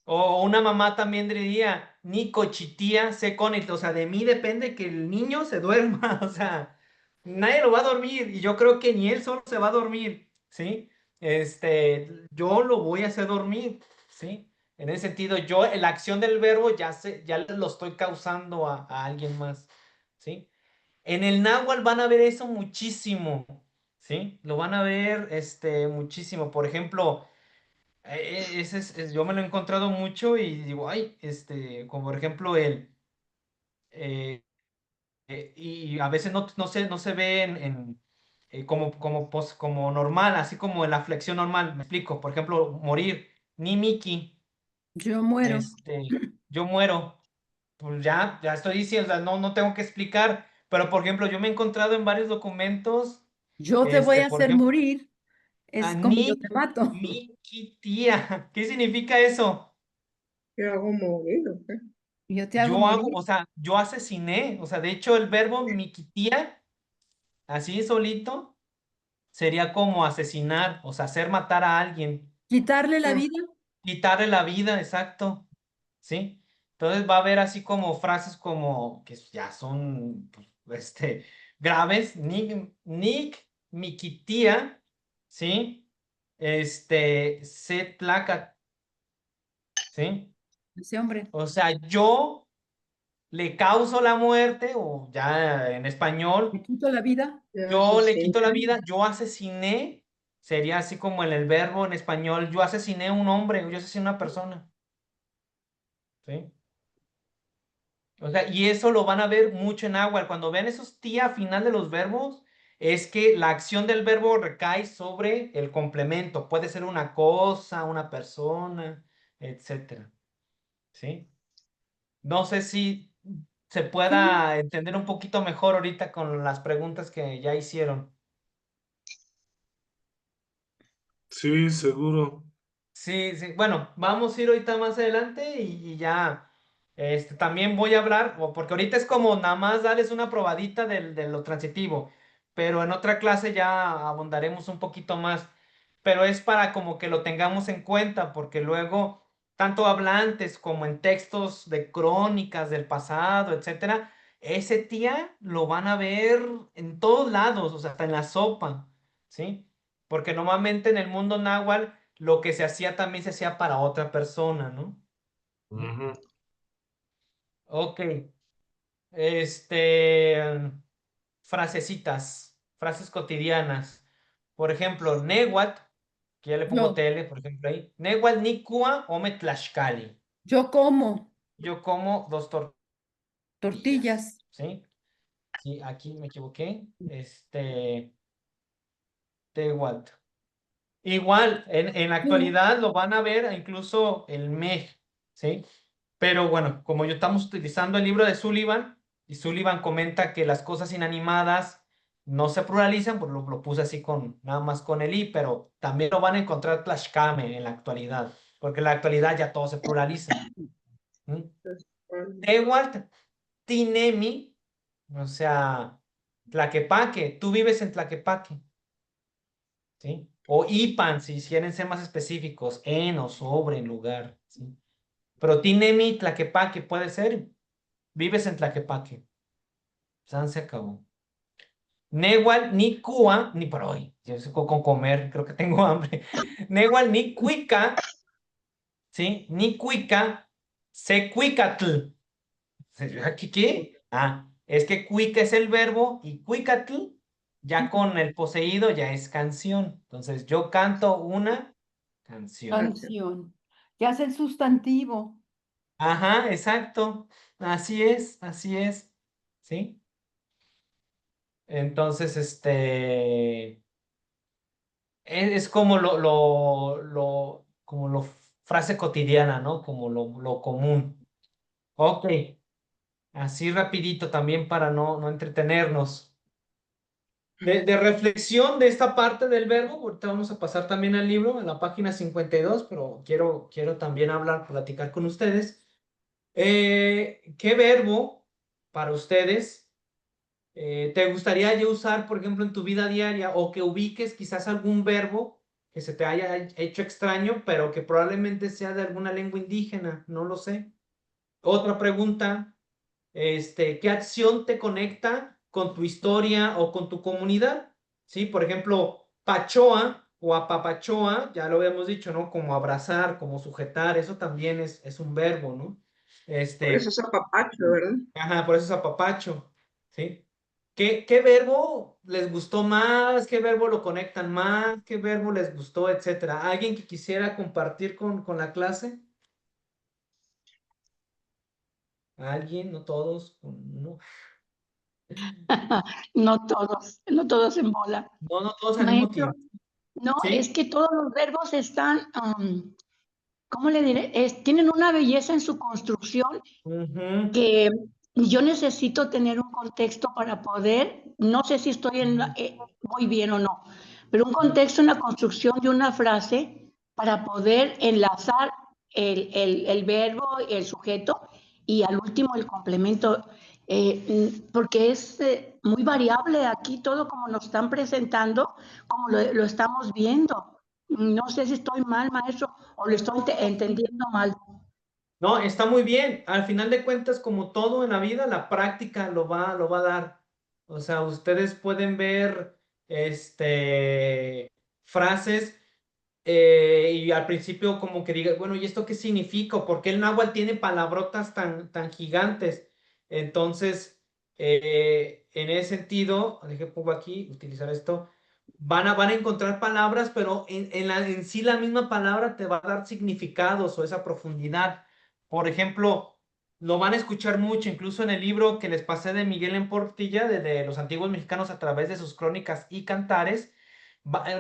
O una mamá también diría, ni cochitía se conecta, o sea, de mí depende que el niño se duerma, o sea, nadie lo va a dormir y yo creo que ni él solo se va a dormir, ¿sí? Yo lo voy a hacer dormir, ¿sí? En ese sentido, la acción del verbo ya lo estoy causando a alguien más, ¿sí? En el náhuatl van a ver eso muchísimo, ¿sí? Lo van a ver, muchísimo. Por ejemplo, yo me lo he encontrado mucho y digo, ay, como por ejemplo eh, y a veces no se ve como normal, así como en la flexión normal, me explico, por ejemplo, morir, ni Miki, Yo muero. yo muero, pues ya estoy diciendo, o sea, no tengo que explicar, pero por ejemplo, yo me he encontrado en varios documentos, Yo te voy a por hacer ejemplo, morir. a Es como yo ni te mato. Miki tía, ¿qué significa eso? yo hago morir, ok. Yo te hago morir. O sea, yo asesiné, o sea, de hecho el verbo miquitía, así solito, sería como asesinar, o sea, hacer matar a alguien, Quitarle la Mm, vida. quitarle la vida, exacto, ¿sí? Entonces va a haber así como frases como que ya son, pues, graves, Nick, miquitía, ¿sí? Se tlaca, ¿sí? Ese hombre. O sea, yo le causo la muerte, o ya en Me español, quito la vida. ya yo le asesiné, quito la vida, yo asesiné, sería así como en el verbo en español, yo asesiné a un hombre, yo asesiné a una persona, ¿sí? O sea, y eso lo van a ver mucho en agua. Cuando vean esos tía al final de los verbos, es que la acción del verbo recae sobre el complemento. Puede ser una cosa, una persona, etcétera, ¿sí? No sé si se Sí. pueda entender un poquito mejor ahorita con las preguntas que ya hicieron. Sí, seguro. Sí, sí. Bueno, vamos a ir ahorita más adelante y ya. También voy a hablar, porque ahorita es como nada más darles una probadita de lo transitivo, pero en otra clase ya abundaremos un poquito más. Pero es para como que lo tengamos en cuenta, porque luego tanto hablantes como en textos de crónicas del pasado, etcétera, ese tía lo van a ver en todos lados, o sea, hasta en la sopa, ¿sí? Porque normalmente en el mundo náhuatl lo que se hacía también se hacía para otra persona, ¿no? Ujú. Ok. Frasecitas, frases cotidianas. Por ejemplo, Nehuatl, que ya le pongo Yo, tele, por ejemplo ahí. Nehuatl Nicua ome tlaxcali. yo como Yo como 2 tortillas, tortillas. ¿sí? Sí, aquí me equivoqué. Tehuatl. Igual, en la Tú, actualidad lo van a ver incluso el MEG, ¿sí? Pero bueno, como yo estamos utilizando el libro de Sullivan, y Sullivan comenta que las cosas inanimadas no se pluralizan, pues lo puse así con nada más con el I, pero también lo van a encontrar Tlaxcame en la actualidad, porque en la actualidad ya todo se pluraliza. ¿Mm? Tehuatl, Tinemi, o sea, Tlaquepaque, tú vives en Tlaquepaque, ¿sí? O Ipan, si quieren ser más específicos, en o sobre, en lugar, ¿sí? Pero Tinemi, Tlaquepaque, puede ser, vives en Tlaquepaque. San se acabó. Nehual ni Cua, ni por hoy. Yo sé con comer, creo que tengo hambre. Nehual ni Cuica, ¿sí? Ni Cuica, se cuicatl. ¿Qué? Ah, es que cuica es el verbo y cuicatl, ya con el poseído, ya es canción. Entonces, yo canto una canción. canción. Ya es el sustantivo. Ajá, exacto. Así es, así es. ¿Sí? Entonces, es como como lo frase cotidiana, ¿no? Como lo común. Ok, así rapidito también para no entretenernos. De reflexión de esta parte del verbo, ahorita vamos a pasar también al libro, en la página 52, pero quiero también platicar con ustedes. ¿Qué verbo para ustedes te gustaría ya usar, por ejemplo, en tu vida diaria o que ubiques quizás algún verbo que se te haya hecho extraño, pero que probablemente sea de alguna lengua indígena? No lo sé. Otra pregunta, ¿qué acción te conecta con tu historia o con tu comunidad? ¿Sí? Por ejemplo, pachoa o apapachoa, ya lo habíamos dicho, ¿no? Como abrazar, como sujetar, eso también es un verbo, ¿no? Por eso es apapacho, ¿verdad? Ajá, por eso es apapacho, ¿sí? ¿Qué verbo les gustó más? ¿Qué verbo lo conectan más? ¿Qué verbo les gustó, etcétera? ¿Alguien que quisiera compartir con la clase? ¿Alguien? ¿No todos? ¿No? No todos en bola. No todos al mismo Maestro, tiempo. no, es ¿Sí? que todos los verbos están, ¿cómo le diré? Tienen una belleza en su construcción Ujú. que yo necesito tener un contexto para poder, no sé si estoy muy bien o no, pero un contexto, una construcción de una frase para poder enlazar el verbo, el sujeto y al último el complemento, porque es muy variable aquí todo como nos están presentando, como lo estamos viendo. No sé si estoy mal, maestro, o lo estoy entendiendo mal. No, está muy bien. Al final de cuentas, como todo en la vida, la práctica lo va a dar. O sea, ustedes pueden ver frases y al principio como que digas, bueno, ¿y esto qué significa? ¿O por qué el náhuatl tiene palabrotas tan gigantes? Entonces, en ese sentido, dejé pongo aquí, utilizar esto, van a encontrar palabras, pero en sí la misma palabra te va a dar significados o esa profundidad. Por ejemplo, lo van a escuchar mucho, incluso en el libro que les pasé de Miguel en Portilla, de los antiguos mexicanos a través de sus crónicas y cantares.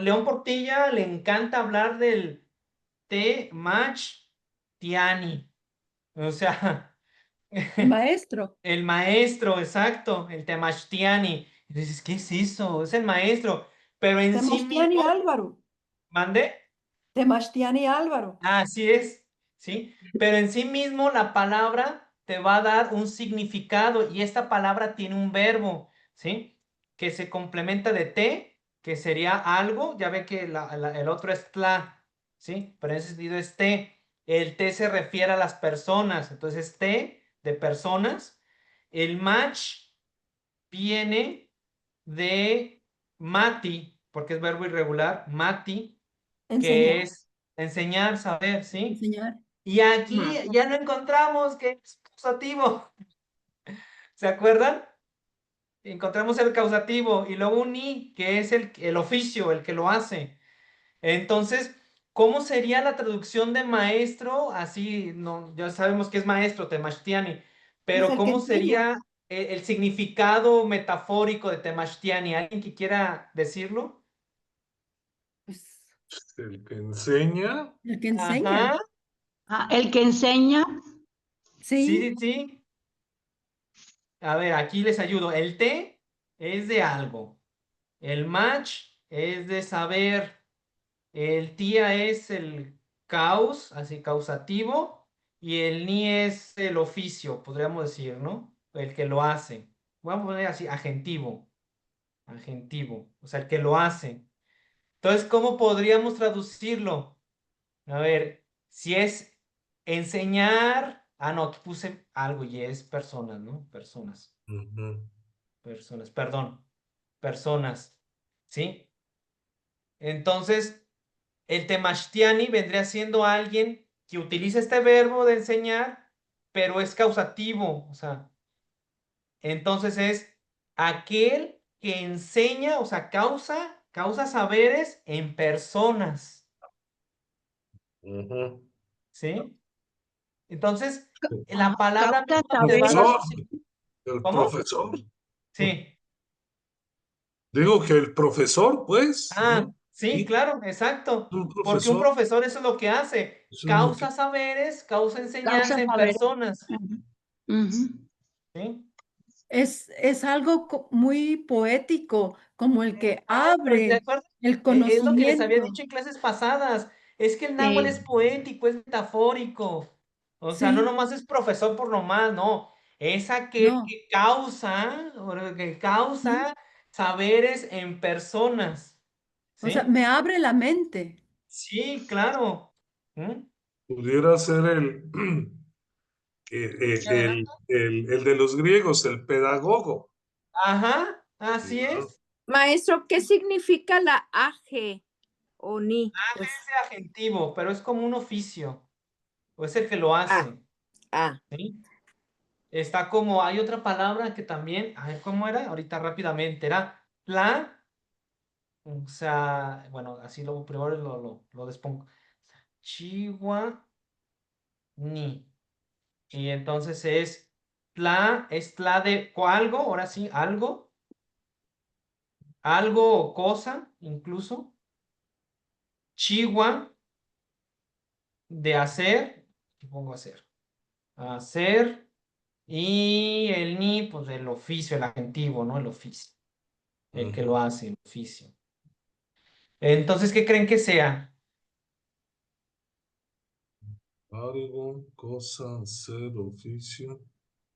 León Portilla le encanta hablar del Temachtiani. O sea, El maestro. el maestro, exacto, el Temachtiani. Y dices, ¿qué es eso? Es el maestro. Pero en sí Temastiani mismo, Álvaro. ¿mande? Temastiani Álvaro. Así es, ¿sí? Pero en sí mismo la palabra te va a dar un significado y esta palabra tiene un verbo, ¿sí? Que se complementa de te, que sería algo, ya ve que el otro es tla, ¿sí? Pero en ese sentido es te. el T se refiere a las personas, entonces T de personas. El match viene de mati, porque es verbo irregular, mati, que Enseñar. es enseñar, saber, ¿sí? Enseñar. Y aquí ya no encontramos que es causativo. ¿Se acuerdan? Encontramos el causativo y luego un i, que es el oficio, el que lo hace. Entonces, ¿cómo sería la traducción de maestro? Así, no, ya sabemos que es maestro, Temashtiani, Pues pero el que ¿cómo enseña. sería el significado metafórico de Temashtiani? ¿Alguien que quiera decirlo? Pues El que enseña. el que enseña. Ajá, Ah, el que enseña, sí, Sí. sí. A ver, aquí les ayudo. El T es de algo. El match es de saber. El tía es el caus, así causativo, y el ni es el oficio, podríamos decir, ¿no? El que lo hace. Voy a poner así, agentivo. Agentivo, o sea, el que lo hace. Entonces, ¿cómo podríamos traducirlo? A ver, si es enseñar. Ah, no, aquí puse algo y es personas, ¿no? Personas. Ujú. Personas, perdón. Personas. ¿Sí? Entonces, el temashtiani vendría siendo alguien que utiliza este verbo de enseñar, pero es causativo, o sea, entonces es aquel que enseña, o sea, causa saberes en personas, Ujú. ¿sí? Entonces, la palabra causa misma te va a dar Profesor, su... el ¿Cómo? profesor. Sí. Digo que el profesor, pues, Ah, ¿no? sí, Sí, claro, exacto. un Porque un profesor. profesor eso es lo que hace. Eso es lo que. Causa saberes, causa causa enseñanza en saber. personas, Ujú. ¿sí? Es algo muy poético, como el que ¿De abre acuerdo? el Es lo que les había conocimiento. dicho en clases pasadas. Es que el náhuatl es Sí. poético, es metafórico. O sea, no Sí, nomás es profesor por nomás, no. Es aquel no. que Sí. causa saberes en personas. O sea, ¿Sí? me abre la mente. Sí, claro. ¿Mm? Pudiera ser Sí, adelante. el de los griegos, el pedagogo. Ajá, así ¿No? es. Maestro, ¿qué significa la AG o ni? Pues, Es de agentivo, pero es como un oficio. O es el que lo ah, hace. ah. ¿Sí? Está como, hay otra palabra que también, a ver cómo era, ahorita rápidamente, era o sea, bueno, así lo primero lo despongo. Chihuahua ni. Y entonces es tla de algo, ahora sí, algo o cosa, incluso. Chihuahua de hacer, ¿qué pongo hacer? Hacer, y el ni, pues el oficio, el adjetivo, ¿no? El oficio, el que lo Ujú. hace, el oficio. Entonces, ¿qué creen que sea? Algo, cosa, hacer, oficio,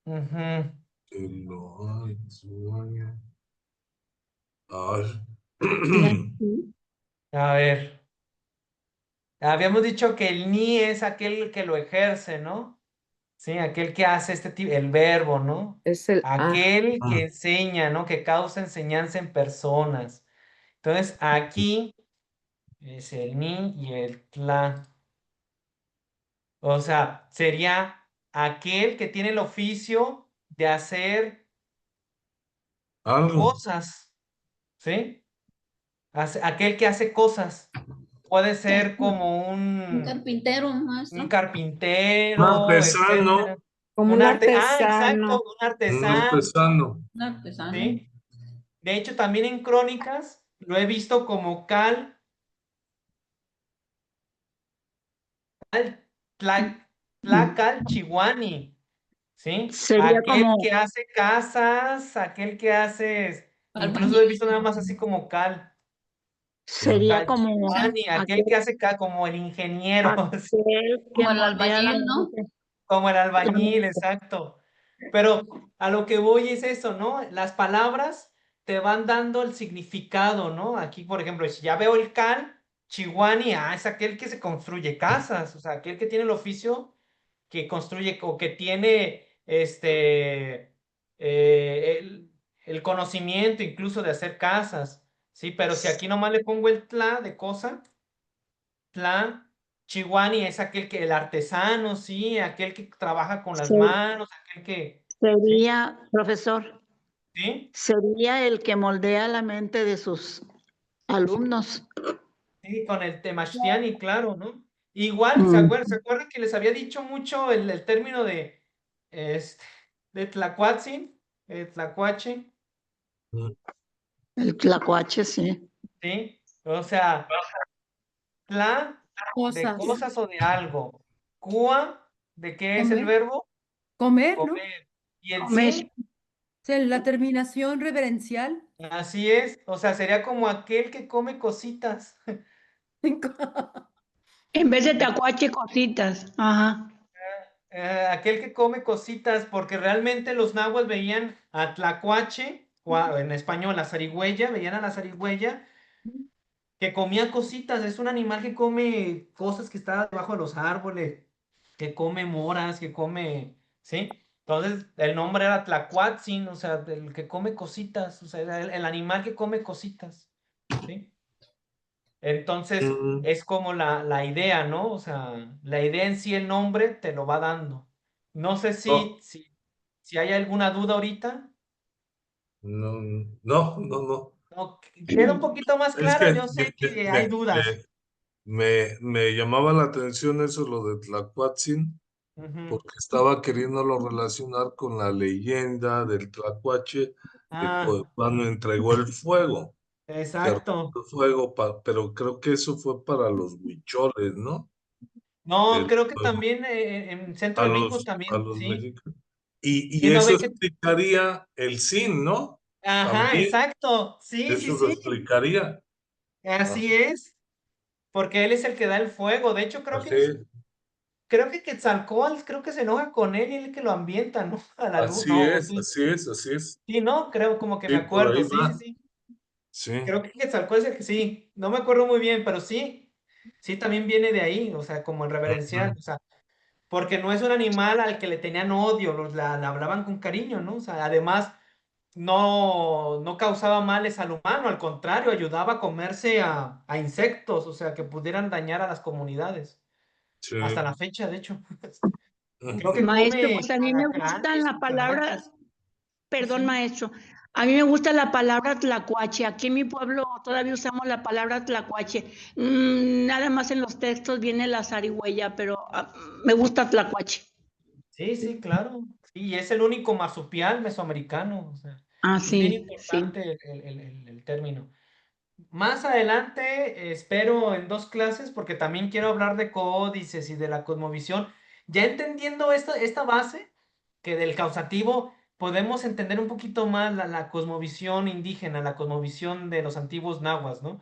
Ujú. que lo hay, ay. A ver, habíamos dicho que el ni es aquel que lo ejerce, ¿no? Sí, aquel que hace este tipo, el verbo, ¿no? Es el A. Aquel que Ah, enseña, ¿no? Que causa enseñanza en personas. Entonces, aquí es el ni y el tla. O sea, sería aquel que tiene el oficio de hacer algo. cosas, ¿sí? Aquel que hace cosas. Puede ser como Un carpintero, un maestro. Un carpintero, artesano. etcétera. Como un Exacto, artesano. un Un artesano, artesano. Un artesano. ¿sí? De hecho, también en crónicas lo he visto como tlacal chihuani, ¿sí? Sería Aquel como, que hace casas, aquel que hace, incluso he Albañil. visto nada más así como sería como chihuani, aquel que hace como el ingeniero, aquel que Como el moldea la albañil, ¿no? mente. como el La albañil, mente. exacto. Pero a lo que voy es eso, ¿no? Las palabras te van dando el significado, ¿no? Aquí, por ejemplo, si ya veo el cal, Chihuani, es aquel que se construye casas, o sea, aquel que tiene el oficio que construye o que tiene el conocimiento incluso de hacer casas, ¿sí? Pero si aquí nomás le pongo el tla de cosa, tla, Chihuani es aquel que, el artesano, ¿sí? Aquel que trabaja con las Se- manos, aquel que, ¿sí? Sería, profesor, ¿Sí? sería el que moldea la mente de sus alumnos. Sí, con el Temachtiani, claro, ¿no? Igual, Mm, ¿se acuerdan que les había dicho mucho el término este, de Tlacuatzin, Tlacuache, el tlacuache, sí. ¿sí? O sea, tla de Cosas. cosas o de algo. Cua, ¿de qué es el Comer. verbo? Comer, ¿no? Comer. Y el Comer. sin, O sea, la terminación reverencial. así es. O sea, sería como aquel que come cositas. En vez de tacuache, cositas. Ajá. Aquel que come cositas, porque realmente los nahuas veían a Tlacuache, en español, a zarigüeya, veían a la zarigüeya que comía cositas. Es un animal que come cosas que están debajo de los árboles, que come moras, que come, ¿sí? Entonces, el nombre era Tlacuatzin, o sea, el que come cositas, o sea, era el animal que come cositas, ¿sí? Entonces, Mm, es como la idea, ¿no? O sea, la idea en sí, el nombre te lo va dando. No sé no, si hay alguna duda ahorita. no, no, no, no. No, queda un poquito más Es claro. que Yo sé que hay dudas. me llamaba la atención eso, lo de Tlacuatzin, Ujú. porque estaba queriéndolo relacionar con la leyenda del Tlacuache que Ah, cuando entregó el fuego, que arrojó exacto. el fuego, pero creo que eso fue para los huicholes, ¿no? No, El creo que fuego también en Centro a de México a también, los sí. mexicanos. Sí, Y no eso ve que. explicaría el sin, ¿no? Ajá, También, exacto. Sí, sí, eso lo sí. explicaría. Así Ajá. es. Porque él es el que da el fuego. De hecho, Así es, creo que Quetzalcóatl creo que se enoja con él y él es el que lo ambienta, ¿no? A la luz. así No, es, sí. así es, así es. Sí, ¿no? Creo como que me Sí, por acuerdo. ahí Sí, sí, va. sí. Sí. Creo que Quetzalcóatl es el que sí. No me acuerdo muy bien, pero sí. Sí, también viene de ahí, o sea, como en reverencial, Ujú. o sea, porque no es un animal al que le tenían odio, la hablaban con cariño, ¿no? O sea, además no causaba males al humano, al contrario, ayudaba a comerse a insectos, o sea, que pudieran dañar a las comunidades. Sí. Hasta la fecha, de hecho. Creo que Ujú. Maestro, come pues a mí me gustan alacranes, las palabras, cucarachas. perdón, Sí. maestro, a mí me gusta la palabra tlacuache. Aquí en mi pueblo todavía usamos la palabra tlacuache. Nada más en los textos viene la zarigüeya, pero me gusta tlacuache. Sí, sí, claro. Sí, y es el único marsupial mesoamericano, o sea, Ah, es bien sí, sí. importante el término. Más adelante, espero en 2 clases, porque también quiero hablar de códices y de la cosmovisión. Ya entendiendo esta base, que del causativo podemos entender un poquito más la cosmovisión indígena, la cosmovisión de los antiguos nahuas, ¿no?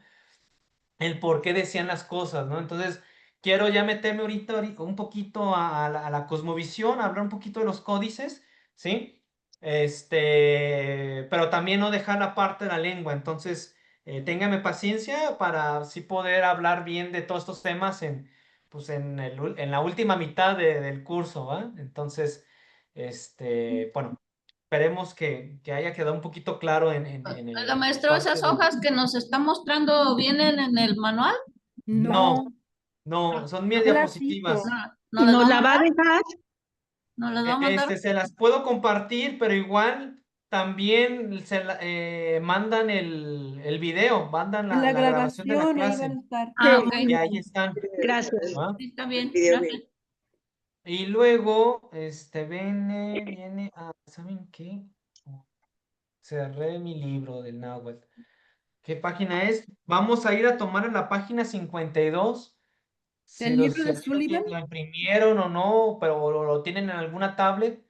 El por qué decían las cosas, ¿no? Entonces, quiero ya meterme ahorita un poquito a la cosmovisión, hablar un poquito de los códices, ¿sí? Pero también no dejar la parte de la lengua. Entonces, téngame paciencia para así poder hablar bien de todos estos temas pues en la última mitad del curso, ¿va? Entonces, bueno, esperemos que haya quedado un poquito claro Oiga, en la maestro, parte esas de. hojas que nos está mostrando vienen en el manual. No, No, no, son mis no las hizo. diapositivas. ¿No ¿Y las va nos a la va a mandar? dejar? ¿No las va a mandar? Se las puedo compartir, pero igual también mandan el video, mandan En la la grabación de la grabación ahí van clase a estar. Ah, Sí, ok. y ahí están, gracias. ¿va? Sí, está bien. Video Gracias. bien. Y luego, ¿saben qué? Cerré mi libro del náhuatl. ¿Qué página es? Vamos a ir a tomar en la página 52. ¿El libro Si de ahí Sullivan? lo imprimieron o no, pero lo tienen en alguna tablet.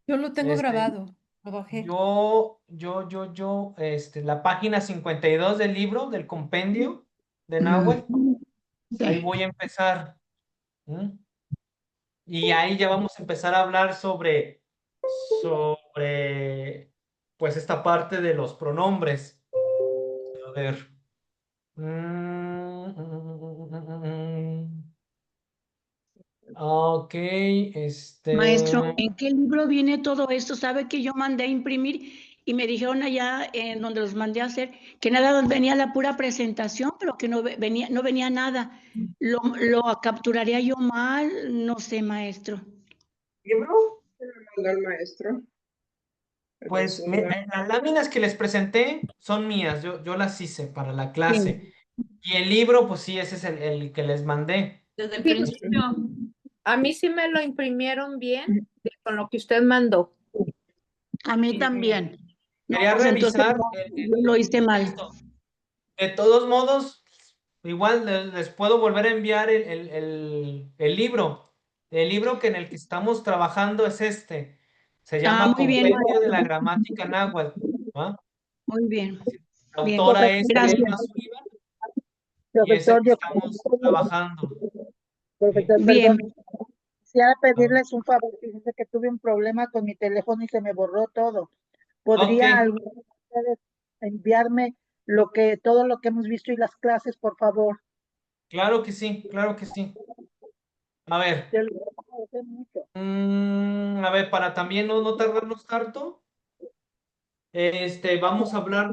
Yo lo tengo Este, grabado, lo bajé. la página 52 del libro, del compendio de Nahuatl, ahí Sí. voy a empezar. ¿M? Y ahí ya vamos a empezar a hablar sobre, pues, esta parte de los pronombres. A ver. Ok, Maestro, ¿en qué libro viene todo esto? ¿Sabe que yo mandé a imprimir y me dijeron allá en donde los mandé a hacer que nada más venía la pura presentación, pero que no venía nada? ¿Lo capturaría yo mal? No sé, maestro. ¿Libro? Se lo mandó al maestro. Pues las láminas que les presenté son mías, yo las hice para la clase. Y el libro, pues sí, ese es el que les mandé. Desde el Sí, principio. a mí sí me lo imprimieron bien con lo que usted mandó. A mí también. No, Quería pues entonces revisar yo lo hice mal. texto. De todos modos, igual les puedo volver a enviar el libro. El libro que en el que estamos trabajando es este. Se llama muy bien, Compendio de maestro. la Gramática Náhuatl. ¿Va? Muy bien. La Bien. autora es Gracias. Elena Sullivan y es el que estamos trabajando. Profesor, Bien. perdón. Quisiera pedirles un favor. Fíjense que tuve un problema con mi teléfono y se me borró todo. ¿Podría Ok. alguno de ustedes enviarme todo lo que hemos visto y las clases, por favor? Claro que sí, claro que sí. A ver. Yo les agradezco mucho. A ver, para también no tardarnos tanto, vamos a hablar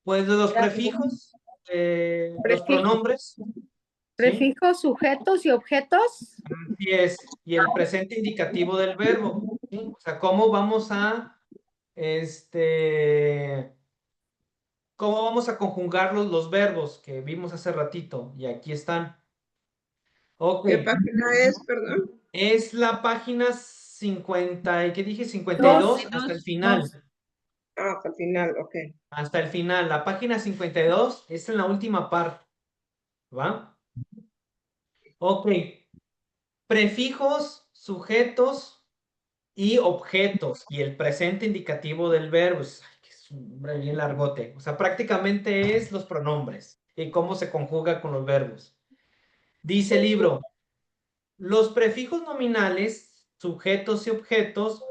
pues de los prefijos, los pronombres, ¿sí? Prefijos, sujetos y objetos. Así es, y el presente indicativo del verbo, ¿sí? O sea, cómo vamos a conjugar los verbos que vimos hace ratito, y aquí están. Ok. ¿Qué página es, perdón? Es la página 50, ¿qué dije? 52 hasta el final. Ah, hasta el final, ok. Hasta el final. La página 52 es en la última parte. ¿Va? Ok. Prefijos, sujetos y objetos. Y el presente indicativo del verbo. Es un nombre bien largote. O sea, prácticamente es los pronombres y cómo se conjuga con los verbos. Dice el libro, los prefijos nominales, sujetos y objetos,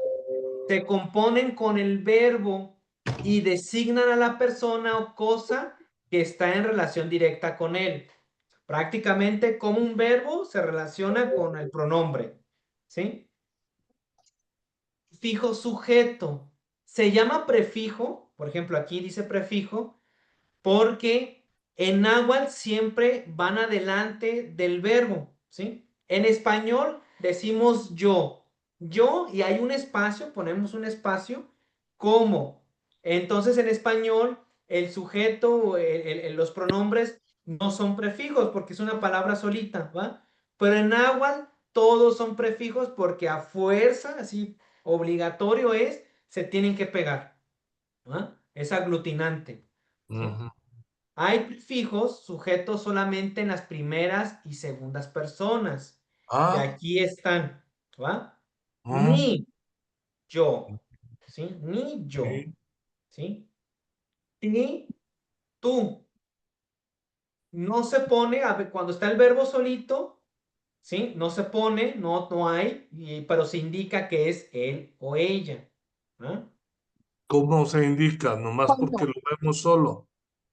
se componen con el verbo y designan a la persona o cosa que está en relación directa con él. Prácticamente como un verbo se relaciona con el pronombre, ¿sí? Fijo sujeto. Se llama prefijo, por ejemplo, aquí dice prefijo, porque en náhuatl siempre van adelante del verbo, ¿sí? En español decimos yo, y hay un espacio, ponemos un espacio, como. Entonces en español el sujeto, los pronombres no son prefijos porque es una palabra solita, ¿va? Pero en náhuatl todos son prefijos porque a fuerza, así obligatorio es, se tienen que pegar, ¿va? Es aglutinante. ¿Sí? Hay prefijos sujetos solamente en las primeras y segundas personas. Y aquí están, ¿va? Ni yo, ¿sí? Ni yo, ¿sí? Ni tú. No se pone, cuando está el verbo solito, ¿sí? No se pone, no hay, pero se indica que es él o ella. ¿Ah? ¿Cómo se indica? Nomás porque lo vemos solo.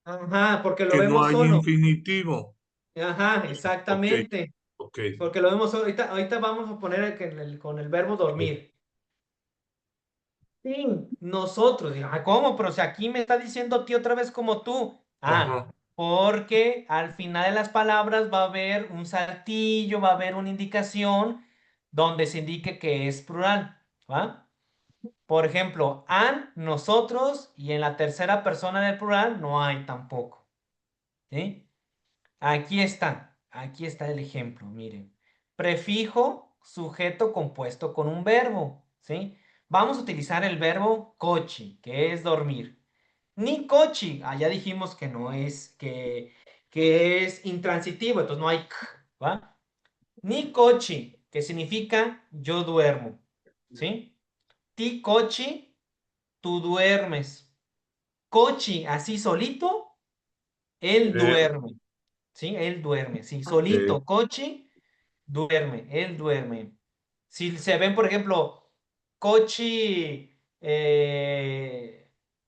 Ajá, porque lo Que no vemos hay solo. infinitivo. Ajá, exactamente. Ok. Porque lo vemos solo. Ahorita vamos a poner con el verbo dormir. Sí, nosotros. ¿Cómo? Pero si aquí me está diciendo ti otra vez como tú. Ajá. Porque al final de las palabras va a haber un saltillo, va a haber una indicación donde se indique que es plural. ¿Va? Por ejemplo, han, nosotros, y en la tercera persona del plural no hay tampoco. ¿Sí? Aquí está el ejemplo, miren. Prefijo, sujeto compuesto con un verbo, ¿sí? Vamos a utilizar el verbo cochi, que es dormir. Ni cochi, ya dijimos que no es, que es intransitivo, entonces no hay k, ¿va? Ni cochi, que significa yo duermo, ¿sí? Ti cochi, tú duermes. Cochi, así solito, él duerme. ¿Sí? Él duerme. Sí, solito. Cochi duerme. Él duerme. Si se ven, por ejemplo, Cochi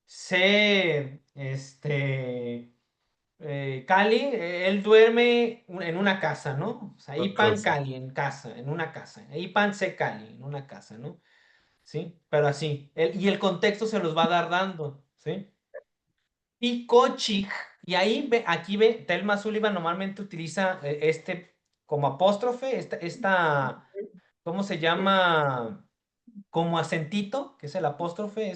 se Cali, él duerme en una casa, ¿no? O sea, Una Ipan casa. Cali, en casa, en una casa. Ipan se Cali, en una casa, ¿no? ¿Sí? Pero así. Y el contexto se los va a dar dando, ¿sí? Y cochig, y ahí aquí ve, Thelma Sullivan normalmente utiliza este como apóstrofe, ¿cómo se llama? Como acentito, que es el apóstrofe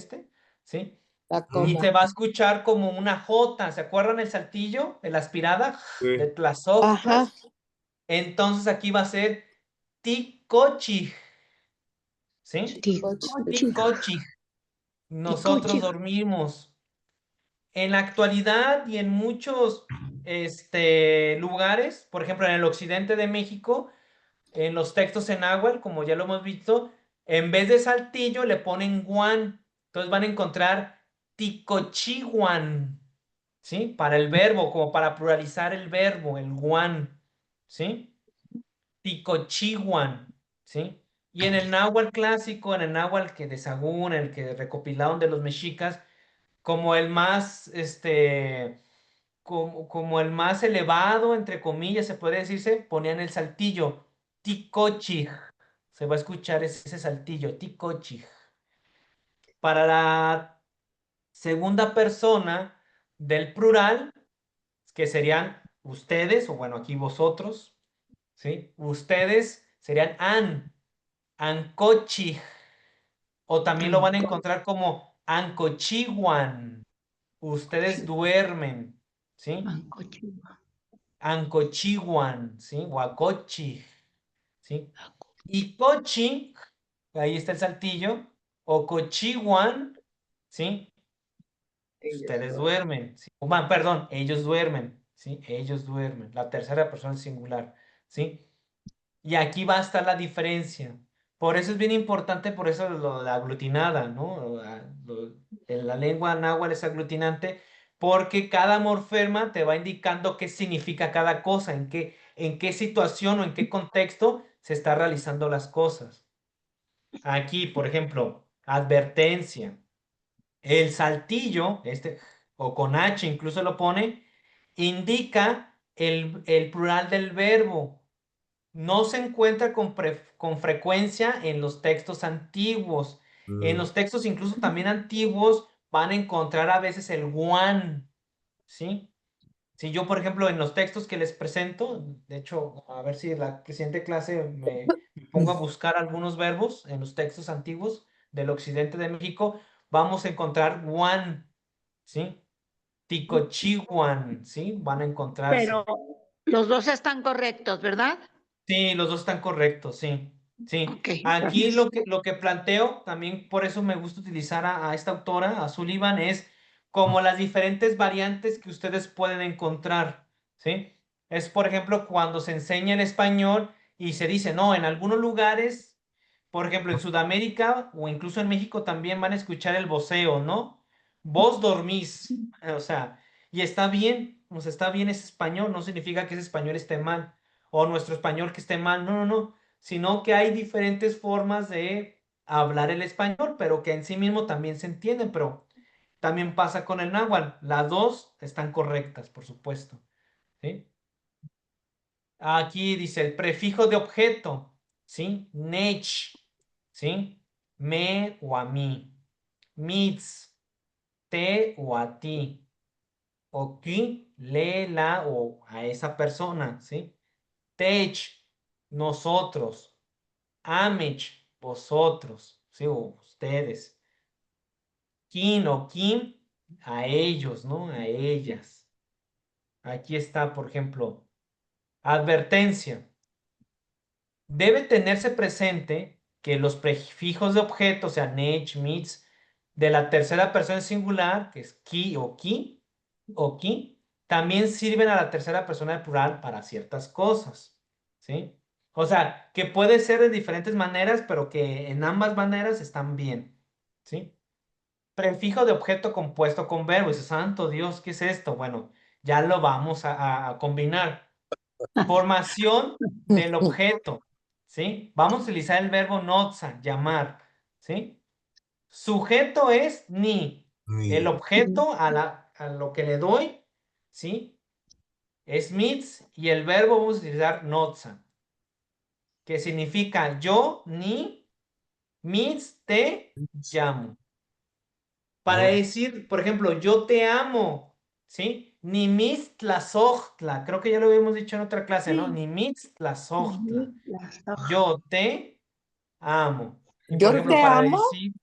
¿sí? La Y coma. se va a escuchar como una J. ¿Se acuerdan el saltillo? El aspirada Sí. de Tlazoc. Ajá. Entonces aquí va a ser ticochi. ¿Sí? Ticochi. Nosotros dormimos. En la actualidad y en muchos lugares, por ejemplo, en el occidente de México, en los textos en náhuatl, como ya lo hemos visto, en vez de saltillo le ponen guan. Entonces van a encontrar ticochihuan, ¿sí? Para el verbo, como para pluralizar el verbo, el guan, ¿sí? Ticochihuan, ¿sí? Y en el náhuatl clásico, en el náhuatl que de Sahagún, en el que recopilaron de los mexicas, como el más, como el más elevado, entre comillas, se puede decirse, ponían el saltillo, ticochig. Se va a escuchar ese saltillo, ticochig. Para la segunda persona del plural, que serían ustedes, o bueno, aquí vosotros, ¿sí? Ustedes serían ancochig, o también lo van a encontrar como ancochiguan. Ustedes duermen, ¿sí? Ancochiguan, ¿sí? Huacochi, ¿sí? Y cochi, ahí está el saltillo, o cochiguan, ¿sí? Ustedes duermen, ¿sí? Perdón, ellos duermen, ¿sí? Ellos duermen. La tercera persona singular, ¿sí? Y aquí va a estar la diferencia. Por eso es bien importante, por eso la aglutinada, ¿no? En la lengua náhuatl es aglutinante, porque cada morfema te va indicando qué significa cada cosa, en qué situación o en qué contexto se está realizando las cosas. Aquí, por ejemplo, advertencia. El saltillo, o con H incluso lo pone, indica el plural del verbo. No se encuentra con frecuencia en los textos antiguos. En los textos incluso también antiguos van a encontrar a veces el guan, ¿sí? Si yo, por ejemplo, en los textos que les presento, de hecho, a ver si la siguiente clase me pongo a buscar algunos verbos en los textos antiguos del occidente de México, vamos a encontrar guan, ¿sí? Ticochihuan, ¿sí? Van a encontrarse. Pero los dos están correctos, ¿verdad? Sí, los dos están correctos, sí. Sí. Ok, Aquí gracias. lo que planteo, también por eso me gusta utilizar a esta autora, a Sullivan, es como las diferentes variantes que ustedes pueden encontrar, ¿sí? Es, por ejemplo, cuando se enseña el español y se dice, no, en algunos lugares, por ejemplo, en Sudamérica o incluso en México también van a escuchar el voceo, ¿no? Vos dormís, o sea, y está bien, o sea, está bien ese español, no significa que ese español esté mal o nuestro español que esté mal, no, no, no, sino que hay diferentes formas de hablar el español, pero que en sí mismo también se entienden, pero también pasa con el náhuatl, las dos están correctas, por supuesto, ¿sí? Aquí dice el prefijo de objeto, ¿sí? Nech, ¿sí? Me o a mí, mits, te o a ti, o qui, le, la o a esa persona, ¿sí? Tech, nosotros. Amech, vosotros, ¿sí? O ustedes. Kin o Kim, a ellos, ¿no? A ellas. Aquí está, por ejemplo, advertencia. Debe tenerse presente que los prefijos de objeto, o sea, nech, mits, de la tercera persona singular, que es ki o ki, también sirven a la tercera persona del plural para ciertas cosas, ¿sí? O sea, que puede ser de diferentes maneras, pero que en ambas maneras están bien, ¿sí? Prefijo de objeto compuesto con verbo. Dice, santo Dios, ¿qué es esto? Bueno, ya lo vamos a combinar. Formación del objeto, ¿sí? Vamos a utilizar el verbo notza, llamar, ¿sí? Sujeto es ni. El Ni. objeto a lo que le doy, ¿sí? es mitz y el verbo vamos a utilizar notza, que significa yo, ni, mitz, te llamo. Para decir, por ejemplo, yo te amo, ¿sí? Ni mitz tlazohtla, creo que ya lo habíamos dicho en otra clase, ¿no? Ni mitz tlazohtla. Yo te amo. Y por Yo ejemplo, te para amo, decir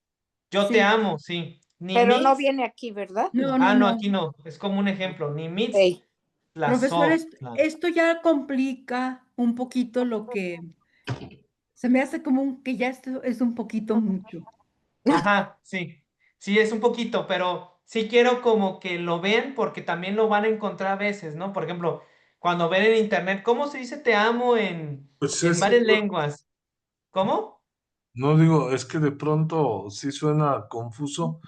yo te Sí. amo, sí. Ni pero no mitz, viene aquí, ¿verdad? No, ah, no, no, no. aquí no, es como un ejemplo. Ni mitz Ey. Profesor, tlazohtla. esto ya complica un poquito lo que se me hace como que ya esto es un poquito mucho. Ajá, sí. Sí, es un poquito, pero sí quiero como que lo vean porque también lo van a encontrar a veces, ¿no? Por ejemplo, cuando ven en internet, ¿cómo se dice te amo Pues en es varias igual. lenguas? ¿Cómo? No digo, es que de pronto sí suena confuso,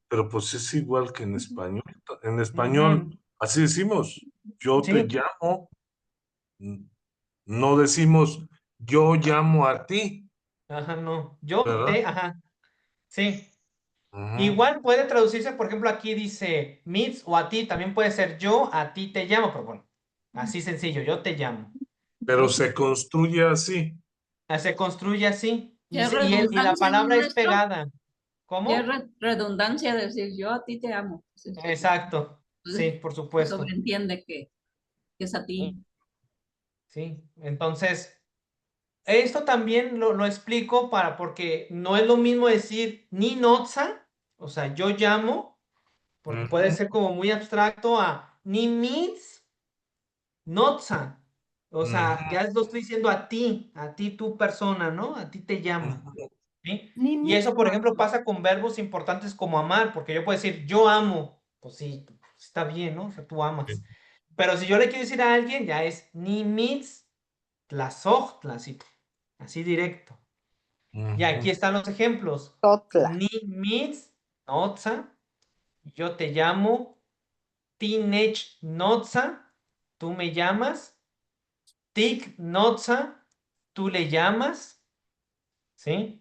pero pues es igual que en español. En español, Ujú. así decimos, yo te Sí, llamo, no decimos yo llamo a ti, ajá, no. Yo ¿verdad? te, ajá, sí. Ujú. Igual puede traducirse, por ejemplo, aquí dice meets o a ti, también puede ser yo a ti te llamo, pero bueno, así sencillo, yo te llamo. Pero ¿Sí? se construye así. Se construye así ¿Ya es y la redundancia, no, palabra es maestro? pegada. Ya es ¿Cómo? redundancia decir yo a ti te amo. Exacto, sí, Entonces, por se supuesto. sobreentiende que es a ti. Sí, entonces, esto también lo explico porque no es lo mismo decir ni notza, o sea, yo llamo, porque puede Ujú, ser como muy abstracto a ni meets notza. O sea, ujú, ya lo estoy diciendo a ti tu persona, ¿no? A ti te llamo. ujú. ¿Sí? Ni Y eso, mitad. por ejemplo, pasa con verbos importantes como amar, porque yo puedo decir yo amo, pues sí, está bien, ¿no? O sea, tú amas. Pero si yo le quiero decir a alguien, ya es ni mitz tlazohtla, así directo. Y aquí Ujú. están los ejemplos. Totla. Ni mitz notza, yo te llamo. Tinech notza, tú me llamas. Tik notza, tú le llamas. ¿Sí?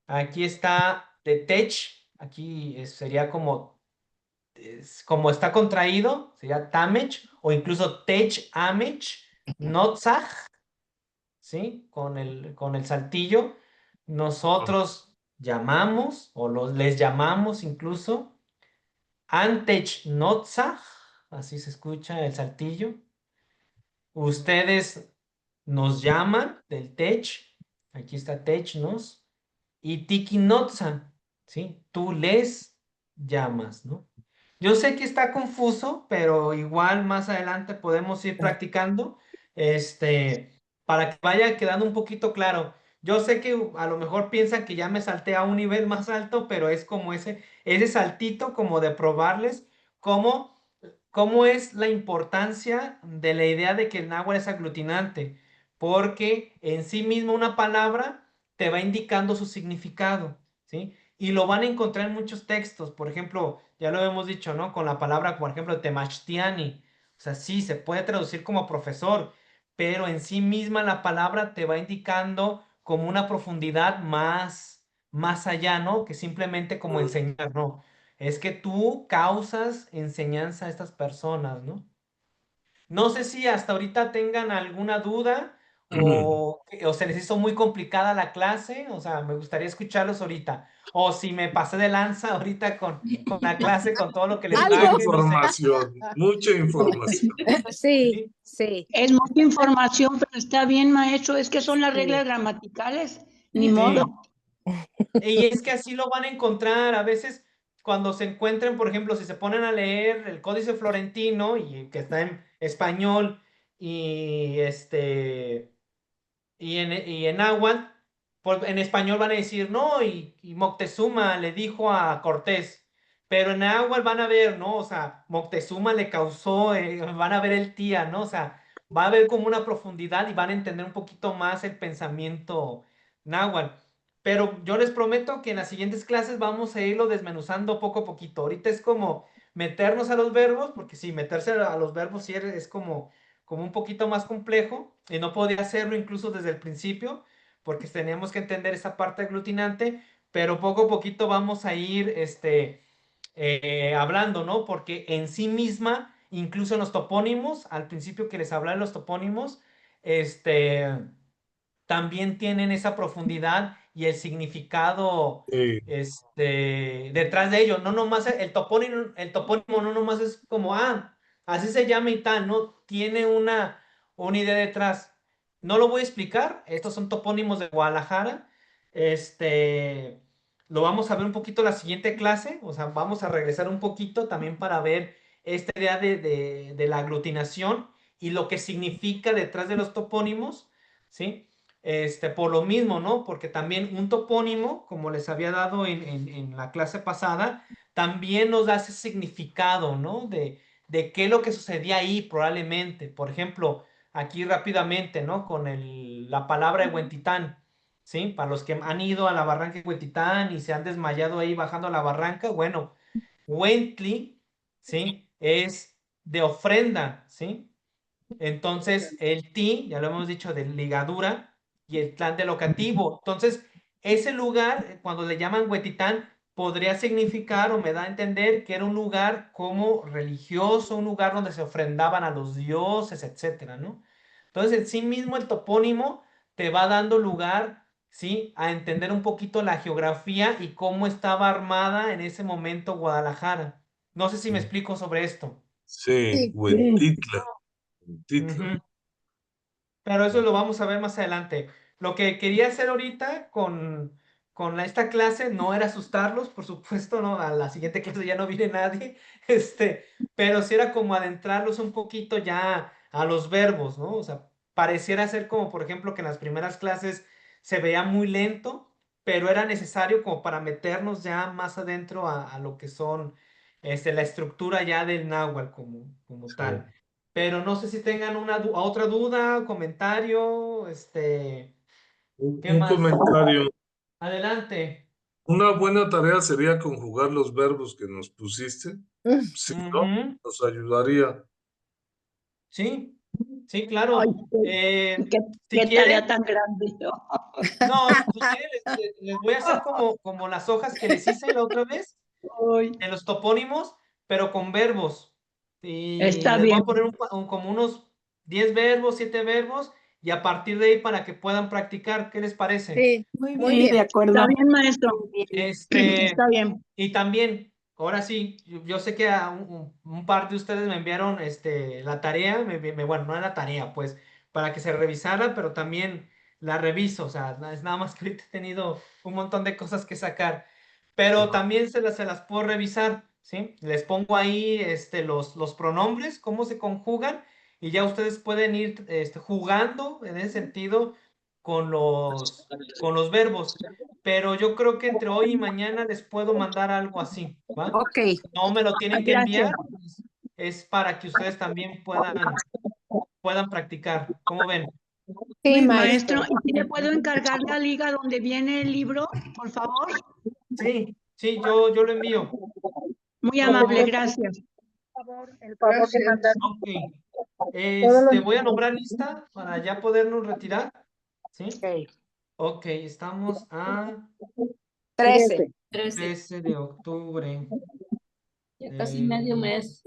Aquí está de tech, aquí sería como está contraído, sería tamech, o incluso tech amech, notzach, ¿sí? Con el saltillo. Nosotros llamamos, o les llamamos incluso, antech notzach, así se escucha el saltillo. Ustedes nos llaman del tech, aquí está tech nos, y tiki notza, ¿sí? Tú les llamas, ¿no? Yo sé que está confuso, pero igual más adelante podemos ir practicando, para que vaya quedando un poquito claro. Yo sé que a lo mejor piensan que ya me salté a un nivel más alto, pero es como ese saltito como de probarles cómo, cómo es la importancia de la idea de que el náhuatl es aglutinante, porque en sí mismo una palabra te va indicando su significado, ¿sí? Y lo van a encontrar en muchos textos. Por ejemplo, ya lo hemos dicho, ¿no? Con la palabra, por ejemplo, temachtiani. O sea, sí, se puede traducir como profesor, pero en sí misma la palabra te va indicando como una profundidad más allá, ¿no? Que simplemente como enseñar, ¿no? Es que tú causas enseñanza a estas personas, ¿no? No sé si hasta ahorita tengan alguna duda o se les hizo muy complicada la clase, o sea, me gustaría escucharlos ahorita. O si me pasé de lanza ahorita con la clase, con todo lo que les Mucha traje, no sé. información, mucha información. Sí, sí. Es mucha información, pero está bien, maestro. Es que son las Sí. reglas gramaticales. Ni Sí. modo. Y es que así lo van a encontrar. A veces, cuando se encuentren, por ejemplo, si se ponen a leer el Códice Florentino y que está en español y y en náhuatl, pues en español van a decir, no, y Moctezuma le dijo a Cortés, pero en náhuatl van a ver, ¿no? O sea, Moctezuma le causó, van a ver el tía, ¿no? O sea, va a haber como una profundidad y van a entender un poquito más el pensamiento náhuatl. Pero yo les prometo que en las siguientes clases vamos a irlo desmenuzando poco a poquito. Ahorita es como meternos a los verbos, porque sí, meterse a los verbos sí es como un poquito más complejo y no podía hacerlo incluso desde el principio porque teníamos que entender esa parte aglutinante, pero poco a poquito vamos a ir hablando, ¿no? Porque en sí misma incluso en los topónimos, al principio que les hablaba de los topónimos, también tienen esa profundidad y el significado detrás de ello. No nomás el topónimo no nomás es como, así se llama y tal, no, tiene una idea detrás. No lo voy a explicar, estos son topónimos de Guadalajara. Lo vamos a ver un poquito en la siguiente clase, o sea, vamos a regresar un poquito también para ver esta idea de la aglutinación y lo que significa detrás de los topónimos, ¿sí? Por lo mismo, ¿no? Porque también un topónimo, como les había dado en la clase pasada, también nos da ese significado, ¿no? De qué es lo que sucedía ahí probablemente. Por ejemplo, aquí rápidamente, ¿no? Con la palabra de Huentitán, ¿sí? Para los que han ido a la barranca de Huentitán y se han desmayado ahí bajando a la barranca, bueno, Huentli, ¿sí? Es de ofrenda, ¿sí? Entonces, el ti, ya lo hemos dicho, de ligadura, y el tlán de locativo. Entonces, ese lugar, cuando le llaman Huetitán, podría significar, o me da a entender, que era un lugar como religioso, un lugar donde se ofrendaban a los dioses, etcétera, ¿no? Entonces, en sí mismo el topónimo te va dando lugar, ¿sí? A entender un poquito la geografía y cómo estaba armada en ese momento Guadalajara. No sé si me explico sobre esto. Sí, Huentitla. Ujú. Pero eso lo vamos a ver más adelante. Lo que quería hacer ahorita con esta clase no era asustarlos, por supuesto, ¿no? A la siguiente clase ya no viene nadie, pero sí era como adentrarlos un poquito ya a los verbos, ¿no? O sea, pareciera ser como, por ejemplo, que en las primeras clases se veía muy lento, pero era necesario como para meternos ya más adentro a lo que son, la estructura ya del náhuatl como tal. Pero no sé si tengan otra duda, comentario, ¿qué Un más? comentario. Adelante. Una buena tarea sería conjugar los verbos que nos pusiste. Si no, nos ayudaría. Sí, sí, claro. Ay, Si qué quieren, tarea tan grande. no, si quieren, les voy a hacer como las hojas que les hice la otra vez, de los topónimos, pero con verbos. Y Está les voy bien. a poner como unos 10 verbos, 7 verbos, y a partir de ahí para que puedan practicar. ¿Qué les parece? Sí, Muy muy bien, de bien. acuerdo. Está bien, maestro. Está bien. Y también, ahora sí, yo sé que a un par de ustedes me enviaron la tarea, bueno, no la tarea, pues, para que se revisara, pero también la reviso, o sea, es nada más que ahorita he tenido un montón de cosas que sacar, pero también se las puedo revisar, ¿sí? Les pongo ahí los pronombres, cómo se conjugan, y ya ustedes pueden ir jugando en ese sentido con los verbos. Pero yo creo que entre hoy y mañana les puedo mandar algo así, ¿va? Ok. No me lo tienen que Gracias. enviar, es para que ustedes también puedan practicar. ¿Cómo ven? Sí, Maestro, maestro. ¿y si le puedo encargar la liga donde viene el libro, por favor? Sí, yo lo envío. Muy amable, gracias. El favor de mandar. Ok. Voy a nombrar lista para ya podernos retirar. ¿Sí? Ok, estamos a 13. 13 de octubre. Ya casi medio mes.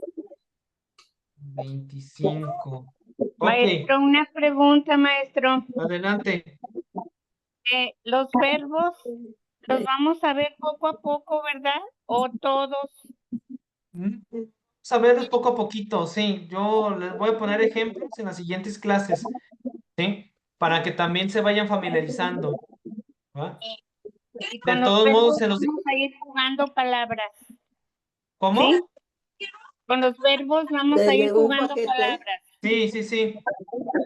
25. Ok, Maestro, una pregunta, maestro. adelante. Los verbos los vamos a ver poco a poco, ¿verdad? ¿O todos? Saberlos poco a poquito, sí. Yo les voy a poner ejemplos en las siguientes clases, ¿sí? Para que también se vayan familiarizando, ¿va? Y De con los todos modos, verbos vamos a ir jugando palabras. ¿Cómo? ¿Sí? Con los verbos vamos a ir jugando palabras. Sí.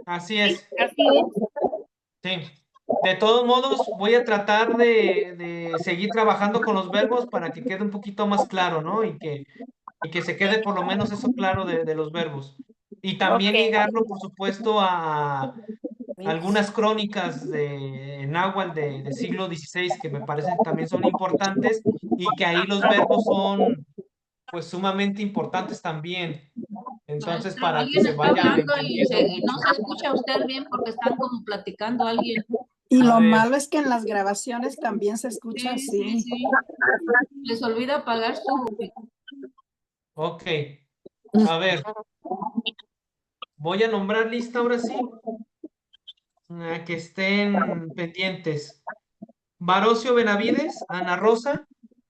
Así es. Así es. Sí. De todos modos, voy a tratar de seguir trabajando con los verbos para que quede un poquito más claro, ¿no? Y que se quede por lo menos eso claro de los verbos. Y también ligarlo, por supuesto, a algunas crónicas de náhuatl del siglo XVI que me parecen también son importantes y que ahí los verbos son pues sumamente importantes también. Entonces, Maestro, para que alguien se está vaya hablando y entendiendo no mucho. se escucha usted bien porque están como platicando alguien. Y A lo ver. malo es que en las grabaciones también se escucha así. Sí. Les olvida apagar su... Ok. A ver, voy a nombrar lista ahora sí. Que estén pendientes. Barocio Benavides, Ana Rosa,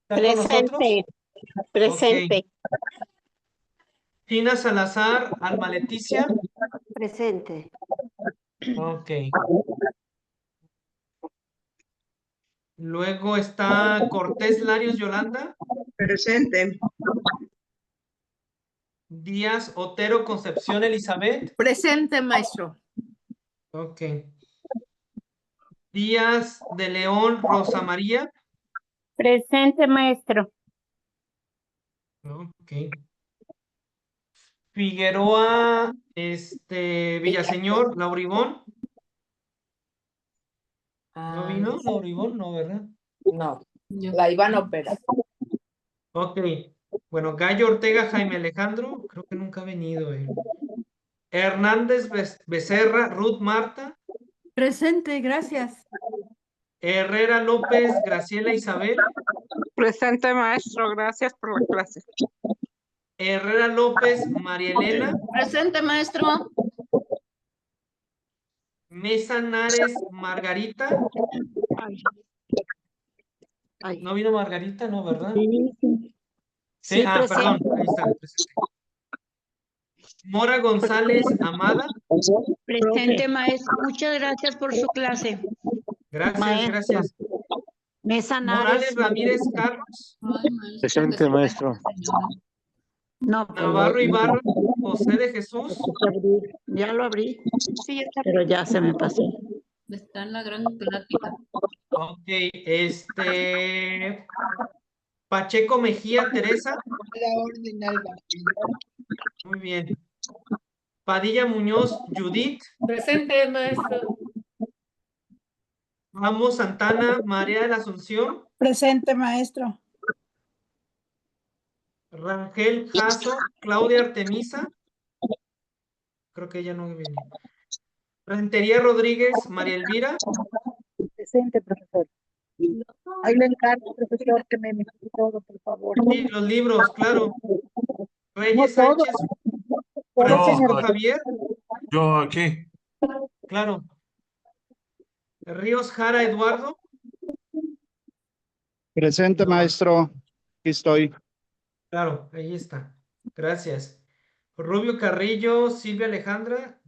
¿está con nosotros? Presente. Gina Salazar, Alma Leticia. Presente. Ok. Luego está Cortés Larios Yolanda. Presente. Díaz Otero Concepción Elizabeth. Presente, maestro. Ok. Díaz de León Rosa María. Presente, maestro. Ok. Figueroa, Villaseñor, Lauribón. ¿No vino Lauribón? No, ¿verdad? No, la iban a operar. Ok. Bueno, Gallo Ortega Jaime Alejandro, creo que nunca ha venido él. Hernández Becerra, Ruth Marta. Presente, gracias. Herrera López, Graciela Isabel. Presente, maestro. Gracias por la clase. Herrera López, María Elena. Presente, maestro. Mesa Nares, Margarita. ¿No vino Margarita? No, ¿verdad? Sí, perdón, ahí está. Presente. Mora González Amada. Presente, maestro. Muchas gracias por su clase. Gracias, Maestro. gracias. Mesa Morales Nares. Ramírez Carlos. Presente, maestro. No, Navarro Ibarra, José de Jesús. Ya lo abrí, pero ya se me pasó. Está en la gran plática. Ok, Pacheco Mejía Teresa. La orden, Alba. Muy bien. Padilla Muñoz Judith. Presente, maestro. Ramos Santana María de la Asunción. Presente, maestro. Rangel Jasso Claudia Artemisa. Creo que ella no viene. Rentería Rodríguez María Elvira. Presente, profesor. Ahí le encargo, profesor, que me mete todo, por favor. Sí, los libros, claro. Reyes No todo. Sánchez. Todo, Francisco señor. Javier. Yo aquí. Claro. Ríos Jara Eduardo. Presente, maestro. Aquí estoy. Claro, ahí está. Gracias. Rubio Carrillo, Silvia Alejandra.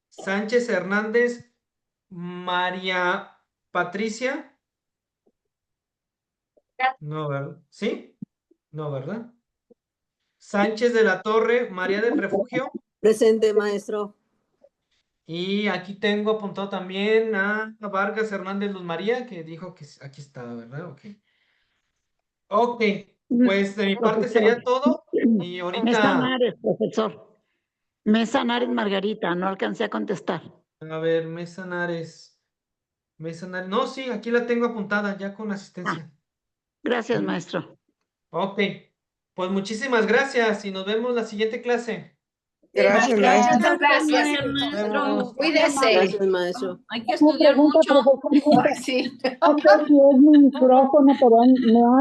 Sánchez Hernández, María Patricia. No, ¿verdad? ¿Sí? No, ¿verdad? Sánchez de la Torre, María del Refugio. Presente, maestro. Y aquí tengo apuntado también a Vargas Hernández Luz María, que dijo que aquí estaba, ¿verdad? Ok. Ok, pues de mi parte sería todo. Y ahorita... Mesa Nares, profesor. Mesa Nares Margarita, no alcancé a contestar. A ver, Mesa Nares. No, sí, aquí la tengo apuntada ya con asistencia. Gracias, maestro. Ok, pues muchísimas gracias y nos vemos la siguiente clase. Gracias, maestro. Muchas gracias. Vemos. Cuídese. Gracias, maestro. Hay que estudiar mucho. Profesor, Sí. no sé si es mi micrófono, pero me han